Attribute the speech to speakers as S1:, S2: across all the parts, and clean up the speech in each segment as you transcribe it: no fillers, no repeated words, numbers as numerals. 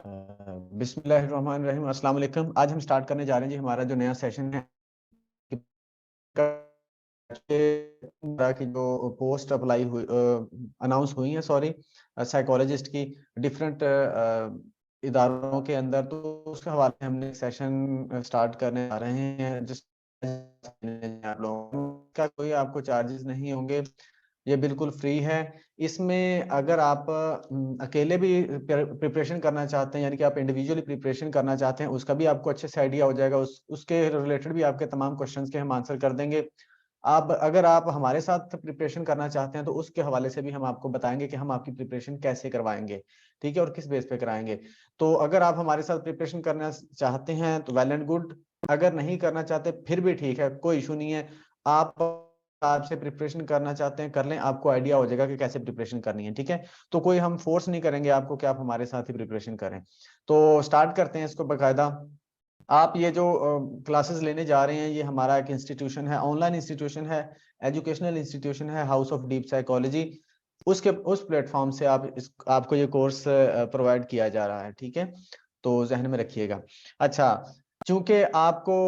S1: बिस्मिल्लाहिर्रहमानिर्रहीम, अस्सलाम वालेकुम। आज हम स्टार्ट करने जा रहे हैं जी हमारा जो नया सेशन है की जो पोस्ट अप्लाई हुई अनाउंस हुई है, सॉरी, साइकोलॉजिस्ट की डिफरेंट इदारों के अंदर, तो उसके हवाले से हमने सेशन स्टार्ट करने जा रहे हैं। जिस आप लोगों का कोई आपको चार्जेस नहीं होंगे, ये बिल्कुल फ्री है। इसमें अगर आप अकेले भी प्रिपरेशन करना चाहते हैं, यानी कि आप इंडिविजुअली प्रिपरेशन करना चाहते हैं, उसका भी आपको अच्छे से आइडिया हो जाएगा। उसके रिलेटेड भी आपके तमाम क्वेश्चंस के हम आंसर कर देंगे। आप अगर आप हमारे साथ प्रिपरेशन करना चाहते हैं तो उसके हवाले से भी हम आपको बताएंगे कि हम आपकी प्रिपरेशन कैसे करवाएंगे, ठीक है, और किस बेस पे कराएंगे। तो अगर आप हमारे साथ प्रिपरेशन करना चाहते हैं तो वेल एंड गुड, अगर नहीं करना चाहते फिर भी ठीक है, कोई इशू नहीं है। आप आपसे प्रिपरेशन करना चाहते हैं कर लें, आपको आइडिया हो जाएगा कि कैसे प्रिपरेशन करनी है, ठीक है। तो कोई हम फोर्स नहीं करेंगे आपको कि आप हमारे साथ ही प्रिपरेशन करें। तो स्टार्ट करते हैं इसको बाकायदा। आप ये जो क्लासेस लेने जा रहे हैं, ये हमारा एक इंस्टीट्यूशन है, ऑनलाइन इंस्टीट्यूशन है, एजुकेशनल इंस्टीट्यूशन है, हाउस ऑफ डीप साइकोलॉजी। उसके उस प्लेटफॉर्म से आपको ये कोर्स प्रोवाइड किया जा रहा है, ठीक है। तो जहन में रखिएगा। अच्छा, चूंकि आपको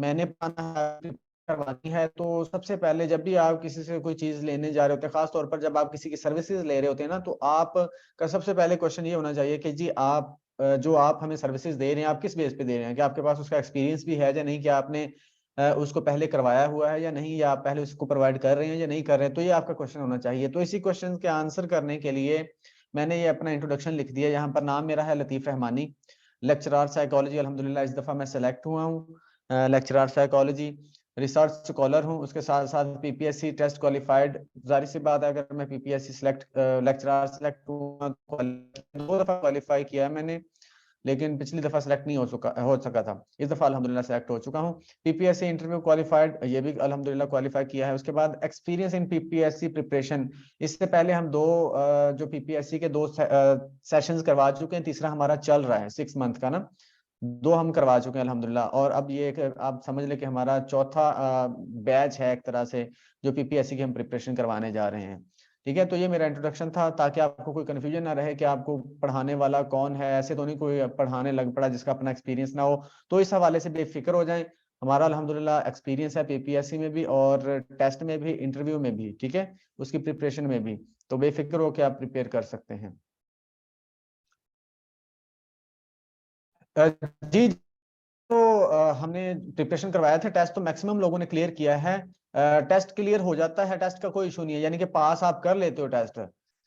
S1: मैंने करवानी है, तो सबसे पहले जब भी आप किसी से कोई चीज लेने जा रहे होते हैं, खास तौर पर जब आप किसी की सर्विसेज ले रहे होते हैं ना, तो आप का सबसे पहले क्वेश्चन ये होना चाहिए कि जी आप जो आप हमें सर्विसेज दे रहे हैं, आप किस बेस पे दे रहे हैं, कि आपके पास उसका एक्सपीरियंस भी है या नहीं, कि आपने उसको पहले करवाया हुआ है या नहीं, या आप पहले उसको प्रोवाइड कर रहे हैं या नहीं कर रहे हैं। तो ये आपका क्वेश्चन होना चाहिए। तो इसी क्वेश्चन के आंसर करने के लिए मैंने ये अपना इंट्रोडक्शन लिख दिया। यहाँ पर नाम मेरा है लतीफ रहमानी, लेक्चरर साइकोलॉजी। अल्हम्दुलिल्लाह इस दफा मैं सेलेक्ट हुआ हूँ लेक्चरर साइकोलॉजी। रिसर्च स्कॉलर हूँ, उसके साथ साथ पीपीएससी टेस्ट क्वालिफाइड। जाहिर सी बात है, अगर मैं पीपीएससी लेक्चरर सेलेक्ट हुआ, 2 दफा क्वालिफाई किया है मैंने, लेकिन पिछली दफा सेलेक्ट नहीं हो सका था। इस दफा अल्हम्दुलिल्लाह सेलेक्ट हो चुका हूँ। पीपीएससी इंटरव्यू क्वालिफाइड, ये भी अल्हम्दुलिल्लाह क्वालिफाई किया है। उसके बाद एक्सपीरियंस इन पीपीएससी प्रिपरेशन, इससे पहले हम जो पीपीएससी के 2 सेशंस करवा चुके हैं, तीसरा हमारा चल रहा है 6 मंथ का ना। 2 हम करवा चुके हैं अल्हम्दुलिल्लाह, और अब ये आप समझ लें कि हमारा चौथा बैच है एक तरह से, जो पीपीएससी की हम प्रिपरेशन करवाने जा रहे हैं, ठीक है। तो ये मेरा इंट्रोडक्शन था, ताकि आपको कोई कंफ्यूजन ना रहे कि आपको पढ़ाने वाला कौन है। ऐसे तो नहीं कोई पढ़ाने लग पड़ा जिसका अपना एक्सपीरियंस ना हो। तो इस हवाले से बेफिक्र हो जाएं, हमारा अल्हम्दुलिल्लाह एक्सपीरियंस है पीपीएससी में भी, और टेस्ट में भी, इंटरव्यू में भी, ठीक है, उसकी प्रिपरेशन में भी। तो बेफिक्र होकर आप प्रिपेयर कर सकते हैं। जी, तो हमने प्रिपरेशन करवाया था, टेस्ट तो मैक्सिमम लोगों ने क्लियर किया है। टेस्ट क्लियर हो जाता है, टेस्ट का कोई इशू नहीं है, यानी कि पास आप कर लेते हो टेस्ट,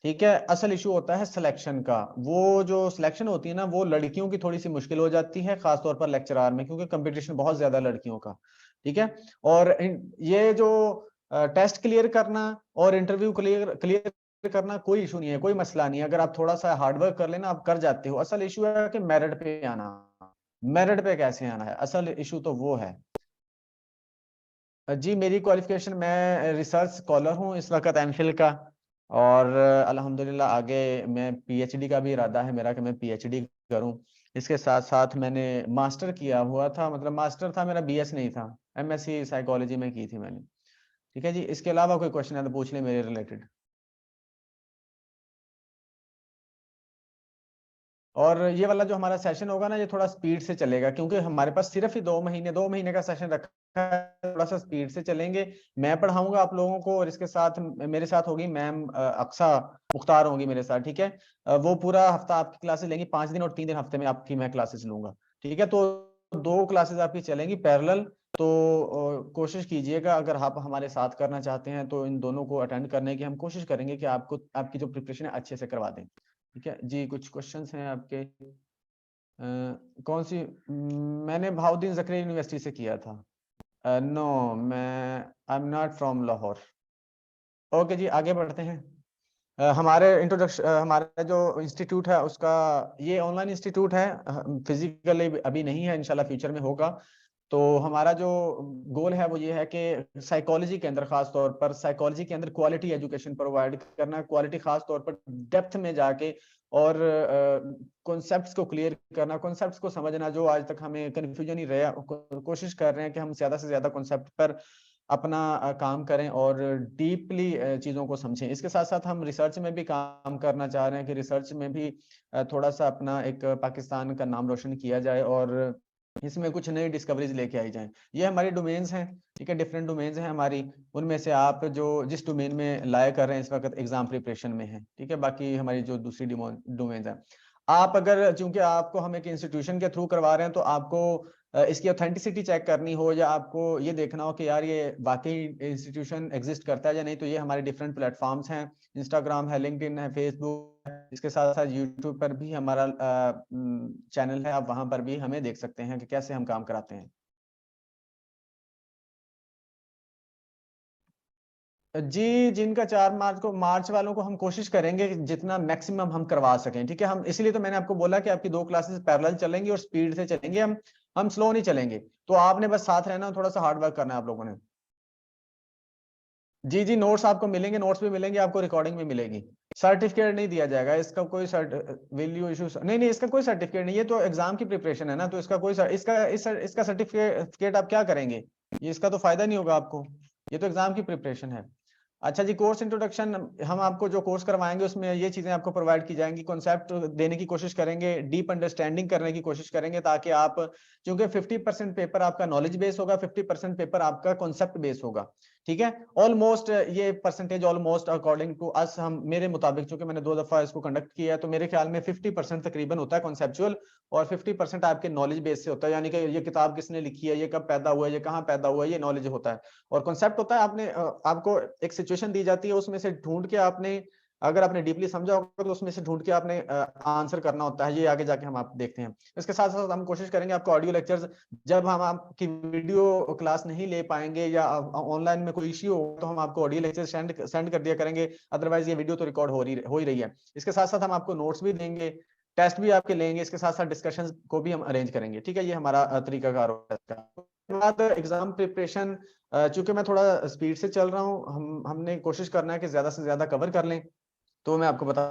S1: ठीक है। असल इशू होता है सिलेक्शन का। वो जो सिलेक्शन होती है ना, वो लड़कियों की थोड़ी सी मुश्किल हो जाती है, खासतौर पर लेक्चरार में, क्योंकि कंपटीशन बहुत ज्यादा लड़कियों का, ठीक है। और ये जो टेस्ट क्लियर करना और इंटरव्यू क्लियर क्लियर करना कोई इशू नहीं है, कोई मसला नहीं है। अगर आप थोड़ा सा हार्डवर्क कर लेना, आप कर जाते हो। असल इशू है कि मेरिट पे आना। मेरिट पे कैसे आना है, असल इशू तो वो है। जी, मेरी क्वालिफिकेशन, मैं रिसर्च स्कॉलर हूँ इस वक्त एमफिल का। और अल्हम्दुलिल्लाह आगे मैं पीएचडी का भी इरादा है मेरा कि मैं पीएचडी करूँ। इसके साथ साथ मैंने मास्टर किया हुआ था, मतलब मास्टर था मेरा, बीएस नहीं था। एमएससी साइकोलॉजी में की थी मैंने, ठीक है जी। इसके अलावा कोई क्वेश्चन है तो पूछ ले मेरे रिलेटेड। और ये वाला जो हमारा सेशन होगा ना, ये थोड़ा स्पीड से चलेगा, क्योंकि हमारे पास सिर्फ ही 2 महीने 2 महीने का सेशन रखा है। थोड़ा सा स्पीड से चलेंगे। मैं पढ़ाऊंगा आप लोगों को, और इसके साथ मेरे साथ होगी मैम अक्सा मुख्तार होंगी मेरे साथ, ठीक है। वो पूरा हफ्ता आपकी क्लासेस लेंगी, 5 दिन और 3 दिन हफ्ते में आपकी मैं क्लासेस लूंगा, ठीक है। तो 2 क्लासेस आपकी चलेंगी पैरेलल। तो कोशिश कीजिएगा, अगर आप हमारे साथ करना चाहते हैं, तो इन दोनों को अटेंड करने की हम कोशिश करेंगे कि आपको आपकी जो प्रिपरेशन है अच्छे से करवा दें, ठीक है जी। कुछ क्वेश्चंस हैं आपके? कौन सी मैंने बहाउद्दीन जकरिया यूनिवर्सिटी से किया था। नो, मैं I am not from Lahore. Okay ji, आगे बढ़ते हैं। हमारे इंट्रोडक्शन, हमारा जो इंस्टीट्यूट है उसका, ये ऑनलाइन इंस्टीट्यूट है, फिजिकली अभी नहीं है, इंशाल्लाह फ्यूचर में होगा। तो हमारा जो गोल है वो ये है कि साइकोलॉजी के अंदर, खास तौर पर साइकोलॉजी के अंदर क्वालिटी एजुकेशन प्रोवाइड करना, क्वालिटी खास तौर पर डेप्थ में जाके, और कॉन्सेप्ट्स को क्लियर करना, कॉन्सेप्ट्स को समझना, जो आज तक हमें कन्फ्यूजन ही रहा। कोशिश कर रहे हैं कि हम ज्यादा से ज्यादा कॉन्सेप्ट पर अपना काम करें और डीपली चीज़ों को समझें। इसके साथ-साथ हम रिसर्च में भी काम करना चाह रहे हैं कि रिसर्च में भी थोड़ा-सा अपना एक पाकिस्तान का नाम रोशन किया जाए और इसमें कुछ नई डिस्कवरीज़ लेके आई जाएँ। ये हमारी डोमेन्स हैं, ठीक है? डिफरेंट डोमेन्स हैं हमारी, उनमें से आप जो जिस डोमेन में लाया कर रहे हैं इस वक़्त एग्ज़ाम प्रिपरेशन में हैं, ठीक है? बाकी हमारी जो दूसरी डोमेन्स हैं। आप अगर चूँकि आपको हम एक इंस्टीट्यूशन के थ्रू करवा रहे हैं, तो आपको इसकी ऑथेंटिसिटी चेक करनी हो या आपको ये देखना हो कि यार ये वाक़ई इंस्टीट्यूशन एग्ज़िस्ट करता है या नहीं, तो ये हमारे डिफरेंट प्लेटफ़ॉर्म्स हैं। इंस्टाग्राम है, लिंक्डइन है, फेसबुक है, इसके साथ-साथ यूट्यूब पर भी हमारा चैनल है, आप वहाँ पर भी हमें देख सकते हैं कि कैसे हम काम कराते हैं। जी, जिनका 4 मार्च वालों को हम कोशिश करेंगे कि जितना मैक्सिमम हम करवा सकें, ठीक है? हम इसीलिए तो मैंने आपको बोला कि आपकी 2 क्लासेस पैरेलल चलेंगी और स्पीड से चलेंगे हम स्लो नहीं चलेंगे। तो आपने बस साथ रहना और थोड़ा-सा हार्ड वर्क करना है आप लोगों ने। जी, जी, नोट्स आपको मिलेंगे, नोट्स भी मिलेंगे, आपको रिकॉर्डिंग भी मिलेगी। सर्टिफ़िकेट नहीं दिया जाएगा, इसका कोई वैल्यू इश्यूज़ नहीं, नहीं, इसका कोई सर्टिफ़िकेट नहीं, ये तो एग्ज़ाम की प्रिपरेशन है ना, तो इसका कोई स इसका सर्टिफ़िकेट आप क्या करेंगे? ये इसका तो फ़ायदा नहीं होगा आपको, ये तो एग्ज़ाम की प्रिपरेशन है। अच्छा जी, कोर्स इंट्रोडक्शन हम आपको जो कोर्स करवाएँगे उसमें ये चीज़ें आपको प्रोवाइड की जाएँगी, कॉन्सेप्ट देने की कोशिश करेंगे, डीप अंडरस्टैंडिंग करने की कोशिश करेंगे ताकि आप चूँकि 50% पेपर आपका नॉलेज बेस होगा, 50% पेपर आपका कॉन्सेप्ट बेस होगा, ठीक है? ऑलमोस्ट ये percentage almost according to us हम मेरे मुताबिक चूँकि मैंने 2 दफ़ा इसको कंडक्ट किया है, तो मेरे ख्याल में 50% तकरीबन होता है कॉन्सेप्चुअल और 50% आपके नॉलेज बेस से होता है, यानी कि ये किताब किसने लिखी है, ये कब पैदा हुआ है, ये कहाँ पैदा हुआ है, ये नॉलेज होता है। और कॉन्सेप्ट होता है आपको एक सिचुएशन दी जाती है, उसमें से ढूँढ के आपने अगर आपने डीपली समझा होगा तो उसमें से ढूँढ के आपने आंसर करना होता है, ये आगे जाके हम आप देखते हैं। इसके साथ-साथ हम कोशिश करेंगे आपको ऑडियो लेक्चर्स जब हम आपकी वीडियो क्लास नहीं ले पाएँगे या ऑनलाइन में कोई इश्यू हो तो हम आपको ऑडियो लेक्चर सेंड कर दिया करेंगे, अदरवाइज़ ये वीडियो तो रिकॉर्ड हो ही रही है। इसके साथ-साथ हम आपको नोट्स भी देंगे, टेस्ट भी आपके लेंगे, इसके साथ-साथ डिस्कशंस को भी हम अरेंज करेंगे, ठीक है? ये हमारा तरीकाकार होता है इसका। उसके बाद एग्ज़ाम प्रिपरेशन चूँकि मैं थोड़ा स्पीड से चल रहा हूँ, हमने कोशिश करना है कि ज़्यादा से ज़्यादा कवर कर लें, तो मैं आपको बता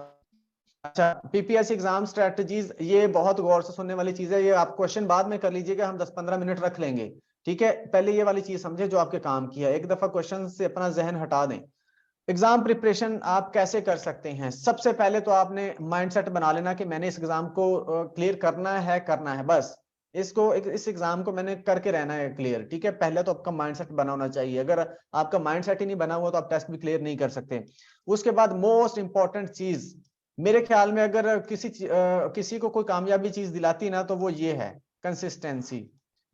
S1: अच्छा, पीपीएससी एग्ज़ाम स्ट्रैटेजीज़ ये बहुत गौर से सुनने वाली चीज़ है, ये आप क्वेश्चन बाद में कर लीजिएगा, हम 10-15 मिनट रख लेंगे, ठीक है? पहले ये वाली चीज़ समझें जो आपके काम की है, एक दफ़ा क्वेश्चन से अपना ज़हन हटा दें। एग्ज़ाम प्रिपरेशन आप कैसे कर सकते हैं? सबसे पहले तो आपने माइंडसेट बना लेना कि मैंने इस एग्ज़ाम को क्लियर करना है, बस। इस एग्ज़ाम को मैंने करके रहना है क्लियर, ठीक है? पहले तो आपका माइंडसेट बना होना चाहिए, अगर आपका माइंडसेट ही नहीं बना हुआ तो आप टेस्ट भी क्लियर नहीं कर सकते। उसके बाद मोस्ट इम्पोर्टेंट चीज़, मेरे ख्याल में अगर किसी को कोई कामयाबी चीज़ दिलाती है ना, तो वो ये है, कंसिस्टेंसी।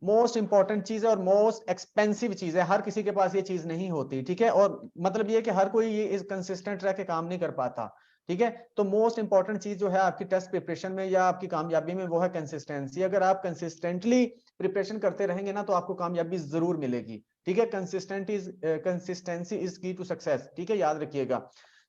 S1: मोस्ट इम्पोर्टेंट चीज़ है और मोस्ट एक्सपेंसिव चीज़ है, हर किसी के पास ये चीज़ नहीं होती, ठीक है? और मतलब ये है कि हर कोई ये इस कंसिस्टेंट रह के काम नहीं कर पाता, ठीक है? तो मोस्ट इम्पोर्टेंट चीज़ जो है आपकी टेस्ट प्रिपरेशन में या आपकी कामयाबी में वो है कंसिस्टेंसी। अगर आप कंसिस्टेंटली प्रिपरेशन करते रहेंगे ना, तो आपको कामयाबी ज़रूर मिलेगी, ठीक है? कंसिस्टेंसी इज़ की टू सक्सेस, ठीक है? याद रखिएगा।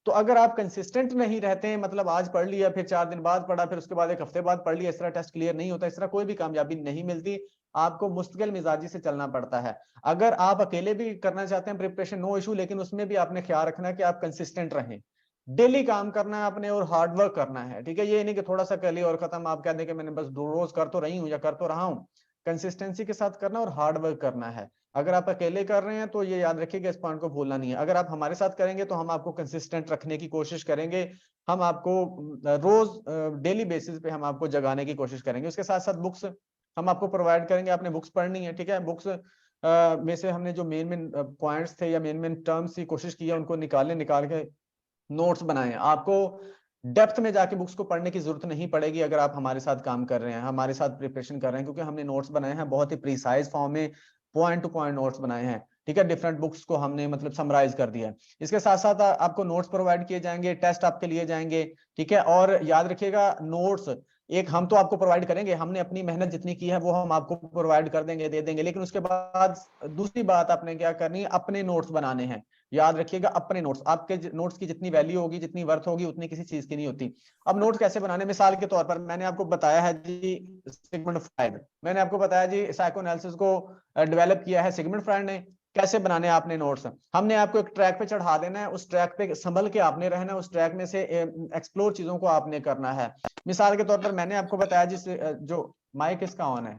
S1: तो अगर आप कंसिस्टेंट नहीं रहते हैं, मतलब आज पढ़ लिया, फिर 4 दिन बाद पढ़ा, फिर उसके बाद 1 हफ्ते बाद पढ़ लिया, इस तरह टेस्ट क्लियर नहीं होता, इस तरह कोई भी कामयाबी नहीं मिलती। आपको मुस्तकिल मिजाजी से चलना पड़ता है। अगर आप अकेले भी करना चाहते हैं प्रिपरेशन, नो इश्यू, लेकिन उसमें भी आपने ख्याल रखना है कि आप कंसिस्टेंट रहें। डेली काम करना है आपने और हार्ड वर्क करना है, ठीक है? ये नहीं कि थोड़ा-सा कर लिया और खत्म, आप कह दें कि मैंने बस दो रोज़ कर तो रही हूँ या कर तो रहा हूँ। कंसिस्टेंसी के साथ करना और हार्ड वर्क करना है। अगर आप अकेले कर रहे हैं तो ये याद रखिएगा, इस पॉइंट को भूलना नहीं है। अगर आप हमारे साथ करेंगे तो हम आपको कंसिस्टेंट रखने की कोशिश करेंगे। हम आपको रोज़ डेली बेसिस पे हम आपको जगाने की कोशिश करेंगे। उसके साथ-साथ बुक्स हम आपको प्रोवाइड करेंगे, आपने बुक्स पढ़नी है, ठीक है? बुक्स में से हमने जो मेन-मेन पॉइंट्स थे या मेन-मेन टर्म्स की कोशिश की है उनको निकाल के नोट्स बनाएँ। आपको डेप्थ में जाके बुक्स को पढ़ने की ज़रूरत नहीं पड़ेगी अगर आप हमारे साथ काम कर रहे हैं, हमारे साथ प्रिपरेशन कर रहे हैं, क्योंकि हमने नोट्स बनाए हैं बहुत ही प्रिसाइज़ फॉर्म में, पॉइंट टू पॉइंट नोट्स बनाए हैं, ठीक है? डिफरेंट बुक्स को हमने मतलब समराइज़ कर दिया है। इसके साथ-साथ आपको नोट्स प्रोवाइड किए जाएँगे, टेस्ट आपके लिए जाएँगे, ठीक है? और याद रखिएगा नोट्स एक हम तो आपको प्रोवाइड करेंगे, हमने अपनी मेहनत जितनी की है वो हम आपको प्रोवाइड कर देंगे, दे देंगे, लेकिन उसके बाद दूसरी बात आपने क्या करनी है, अपने नोट्स बनाने हैं। याद रखिएगा अपने नोट्स, आपके नोट्स की जितनी वैल्यू होगी, जितनी वर्थ होगी, उतनी किसी चीज की नहीं होती। अब नोट्स कैसे बनाने, मिसाल के तौर पर मैंने आपको बताया है जी सिगमंड फ्राइड, मैंने आपको बताया जी साइकोएनालिसिस को डेवलप किया है सिगमंड फ्राइड ने। कैसे बनाने हैं आपने नोट्स, हमने आपको एक ट्रैक पे चढ़ा देना है, उस ट्रैक पे संभल के आपने रहना है, उस ट्रैक में से एक्सप्लोर चीजों को आपने करना है। मिसाल के तौर पर मैंने आपको बताया जो माइक इसका ऑन है,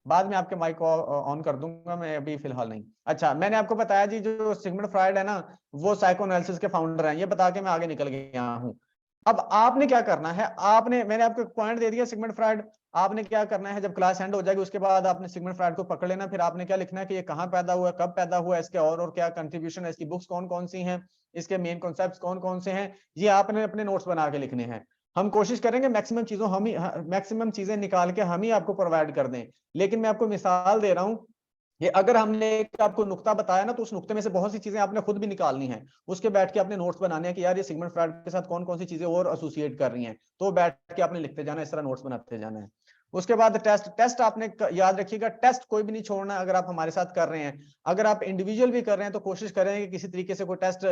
S1: बाद में आपके माइक को ऑन कर दूंगा, मैं अभी फिलहाल नहीं। अच्छा, मैंने आपको बताया जी जो सिगमंड फ्रायड है ना, वो साइकोएनालिसिस के फाउंडर हैं, ये बता के मैं आगे निकल गया हूँ। अब आपने क्या करना है, आपने, मैंने आपको पॉइंट दे दिया सिगमंड फ्रायड, आपने क्या करना है, जब क्लास एंड हो जाएगी उसके बाद आपने सिगमंड फ्रायड को पकड़ लेना, फिर आपने क्या लिखना है कि ये कहाँ पैदा हुआ, कब पैदा हुआ, इसके और क्या कंट्रीब्यूशन है, इसकी बुक्स कौन कौन सी हैं, इसके मेन कॉन्सेप्ट्स कौन कौन से हैं, ये आपने अपने नोट्स बना के लिखने हैं। हम कोशिश करेंगे मैक्सिमम चीजों हम ही मैक्सिमम चीजें निकाल के हम ही आपको प्रोवाइड कर दें, लेकिन मैं आपको मिसाल दे रहा हूँ, ये अगर हमने एक आपको नुक्ता बताया ना, तो उस नुक्ते में से बहुत सी चीजें आपने खुद भी निकालनी है, उसके बैठ के आपने नोट्स बनाने हैं कि यार ये सिगमंड फ्रायड के साथ कौन कौन सी चीजें और एसोसिएट कर रही हैं, तो बैठ के आपने लिखते जाना, इस तरह नोट्स बनाते जाना है। उसके बाद टेस्ट, टेस्ट आपने याद रखिएगा, टेस्ट कोई भी नहीं छोड़ना अगर आप हमारे साथ कर रहे हैं। अगर आप इंडिविजुअल भी कर रहे हैं तो कोशिश करें कि किसी तरीके से कोई टेस्ट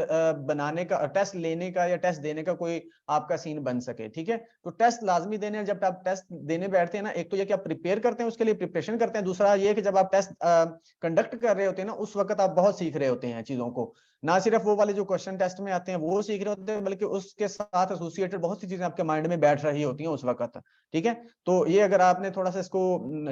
S1: बनाने का, टेस्ट लेने का या टेस्ट देने का कोई आपका सीन बन सके, ठीक है। तो टेस्ट लाजमी देने हैं, जब आप टेस्ट देने बैठते हैं ना, एक तो ये कि आप प्रिपेयर करते हैं, उसके लिए प्रिपरेशन करते हैं, दूसरा ये कि जब आप टेस्ट कंडक्ट कर रहे होते हैं ना, उस वक्त आप बहुत सीख रहे होते हैं चीजों को, ना सिर्फ वो वाले जो क्वेश्चन टेस्ट में आते हैं वो सीख रहे होते हैं, बल्कि उसके साथ एसोसिएटेड बहुत सी चीजें आपके माइंड में बैठ रही होती हैं उस वक्त, ठीक है। तो ये अगर आपने थोड़ा सा इसको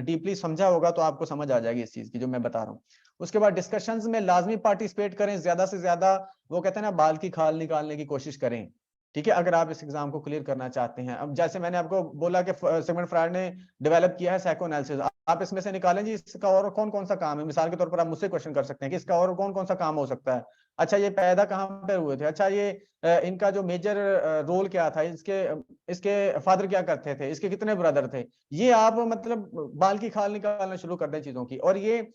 S1: डीपली समझा होगा तो आपको समझ आ जाएगी इस चीज की जो मैं बता रहा हूँ। उसके बाद डिस्कशंस में लाजमी पार्टिसिपेट करें, ज्यादा से ज्यादा, वो कहते हैं ना, बाल की खाल निकालने की कोशिश करें, ठीक है, अगर आप इस एग्जाम को क्लियर करना चाहते हैं। अब जैसे मैंने आपको बोला कि सिगमंड फ्रायड ने डेवलप किया है साइकोएनालिसिस, आप इसमें से निकालें जी इसका और कौन कौन सा काम है। मिसाल के तौर पर आप मुझसे क्वेश्चन कर सकते हैं कि इसका और कौन कौन सा काम हो सकता है। अच्छा, ये पैदा कहाँ पे हुए थे, अच्छा ये इनका जो मेजर रोल क्या था, इसके इसके फादर क्या करते थे, इसके कितने ब्रदर थे, ये आप मतलब बाल की खाल निकालना शुरू कर दें चीजों की। और ये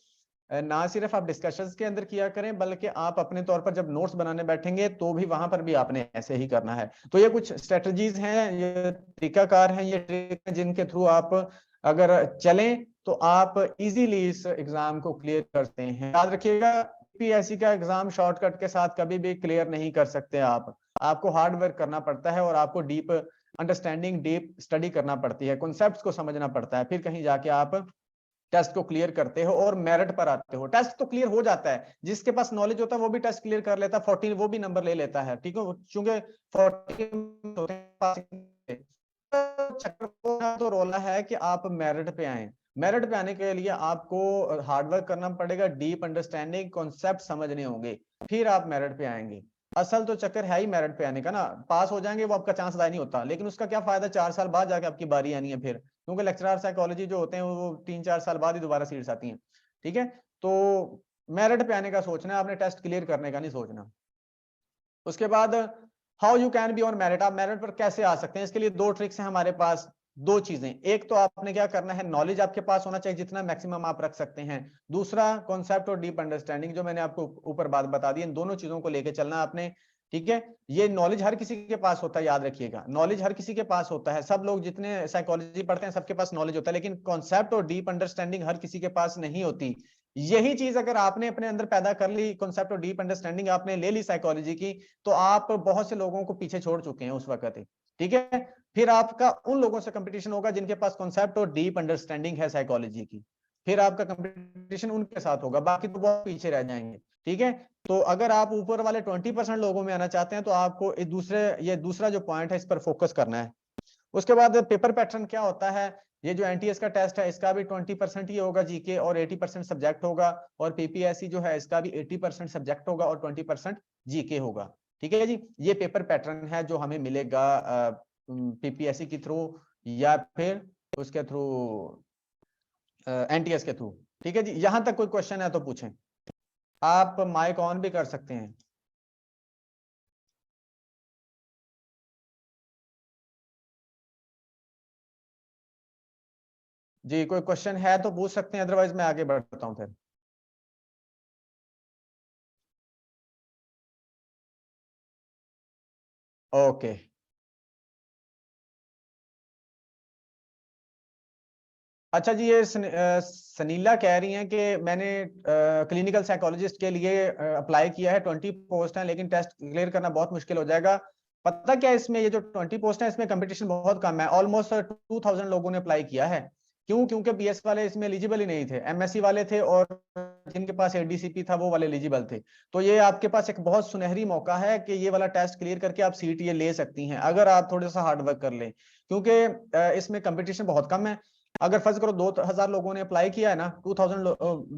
S1: ना सिर्फ आप डिस्कशंस के अंदर किया करें, बल्कि आप अपने तौर पर जब नोट्स बनाने बैठेंगे तो भी वहां पर भी आपने ऐसे ही करना है। तो ये कुछ स्ट्रेटजीज हैं, ये तरीकाकार हैं, ये ट्रिक हैं जिनके थ्रू आप अगर चलें तो आप इजीली इस एग्जाम को क्लियर करते हैं। याद रखिएगा, यूपीएससी का एग्जाम शॉर्टकट के साथ कभी भी क्लियर नहीं कर सकते आप, आपको हार्ड वर्क करना पड़ता है और आपको डीप अंडरस्टैंडिंग, डीप स्टडी करना पड़ती है, कॉन्सेप्ट्स को समझना पड़ता है, फिर कहीं जाके आप टेस्ट को क्लियर करते हो और मेरिट पर आते हो। टेस्ट तो क्लियर हो जाता है, जिसके पास नॉलेज होता है वो भी टेस्ट क्लियर कर लेता है, 14 वो भी नंबर ले लेता है, ठीक है, क्योंकि 14 होते हैं। चक्कर तो रोलना है कि आप मेरिट पे आए। मेरिट पे आने के लिए आपको हार्डवर्क करना पड़ेगा, डीप अंडरस्टैंडिंग, कॉन्सेप्ट समझने होंगे, फिर आप मेरिट पे आएंगे। असल तो चक्कर है ही मेरिट पे आने का ना, पास हो जाएंगे वो आपका चांस दाई नहीं होता, लेकिन उसका क्या फायदा 4 साल बाद जाके आपकी बारी आनी है फिर, क्योंकि लेक्चरर साइकोलॉजी जो होते हैं वो 3-4 साल बाद ही दोबारा सीट्स आती हैं, ठीक है। तो मेरिट पे आने का सोचना है आपने, टेस्ट क्लियर करने का नहीं सोचना। उसके बाद how you can be on merit, आप मेरिट पर कैसे आ सकते हैं, इसके लिए दो ट्रिक्स हैं हमारे पास। दो चीजें, एक तो आपने क्या करना है, नॉलेज आपके पास होना चाहिए जितना मैक्सिमम आप रख सकते हैं, दूसरा कॉन्सेप्ट और डीप अंडरस्टैंडिंग, जो मैंने आपको ऊपर बात बता दी, इन दोनों चीजों को लेके चलना आपने, ठीक है। ये नॉलेज हर किसी के पास होता है, याद रखिएगा, नॉलेज हर किसी के पास होता है, सब लोग जितने साइकोलॉजी पढ़ते हैं सबके पास नॉलेज होता है, लेकिन कॉन्सेप्ट और डीप अंडरस्टैंडिंग हर किसी के पास नहीं होती। यही चीज अगर आपने अपने अंदर पैदा कर ली, कॉन्सेप्ट और डीप अंडरस्टैंडिंग आपने ले ली साइकोलॉजी की, तो आप बहुत से लोगों को पीछे छोड़ चुके हैं उस वक्त ही, ठीक है। फिर आपका उन लोगों से कंपटीशन होगा जिनके पास कॉन्सेप्ट और डीप अंडरस्टैंडिंग है साइकोलॉजी की, फिर आपका कंपटीशन उनके साथ होगा, बाकी तो बहुत पीछे रह जाएंगे, ठीक है। तो अगर आप ऊपर वाले 20% लोगों में आना चाहते हैं तो आपको ये दूसरा जो पॉइंट है इस पर फोकस करना है। उसके बाद पेपर पैटर्न क्या होता है, ये जो एनटीएस का टेस्ट है इसका भी 20% ही होगा जीके और 80% सब्जेक्ट होगा, और पीपीएससी जो है इसका भी 80% सब्जेक्ट होगा और 20% जीके होगा, ठीक है जी। ये पेपर पैटर्न है जो हमें मिलेगा पीपीएससी के थ्रू या फिर उसके थ्रू एनटीएस के थ्रू, ठीक है जी। यहां तक कोई क्वेश्चन है तो पूछें, आप माइक ऑन भी कर सकते हैं। जी, कोई क्वेश्चन है तो पूछ सकते हैं, अदरवाइज मैं आगे बढ़ता हूं फिर। ओके, अच्छा जी, ये सनीला कह रही हैं कि मैंने क्लिनिकल साइकोलॉजिस्ट के लिए अप्लाई किया है, 20 पोस्ट हैं, लेकिन टेस्ट क्लियर करना बहुत मुश्किल हो जाएगा। पता क्या, इसमें ये जो 20 पोस्ट है इसमें कंपटीशन बहुत कम है, ऑलमोस्ट 2000 लोगों ने अप्लाई किया है। क्यों? क्योंकि बीएस वाले इसमें एलिजिबल ही नहीं थे, एमएससी वाले थे और जिनके पास एडीसीपी था वो वाले एलिजिबल थे। तो ये आपके पास एक बहुत सुनहरी मौका है कि ये वाला टेस्ट क्लियर करके आप सीट ये ले सकती हैं, अगर आप थोड़ा सा हार्ड वर्क कर लें, क्योंकि इसमें कंपटीशन बहुत कम है। अगर फर्ज करो 2000 लोगों ने अप्लाई किया है ना, 2000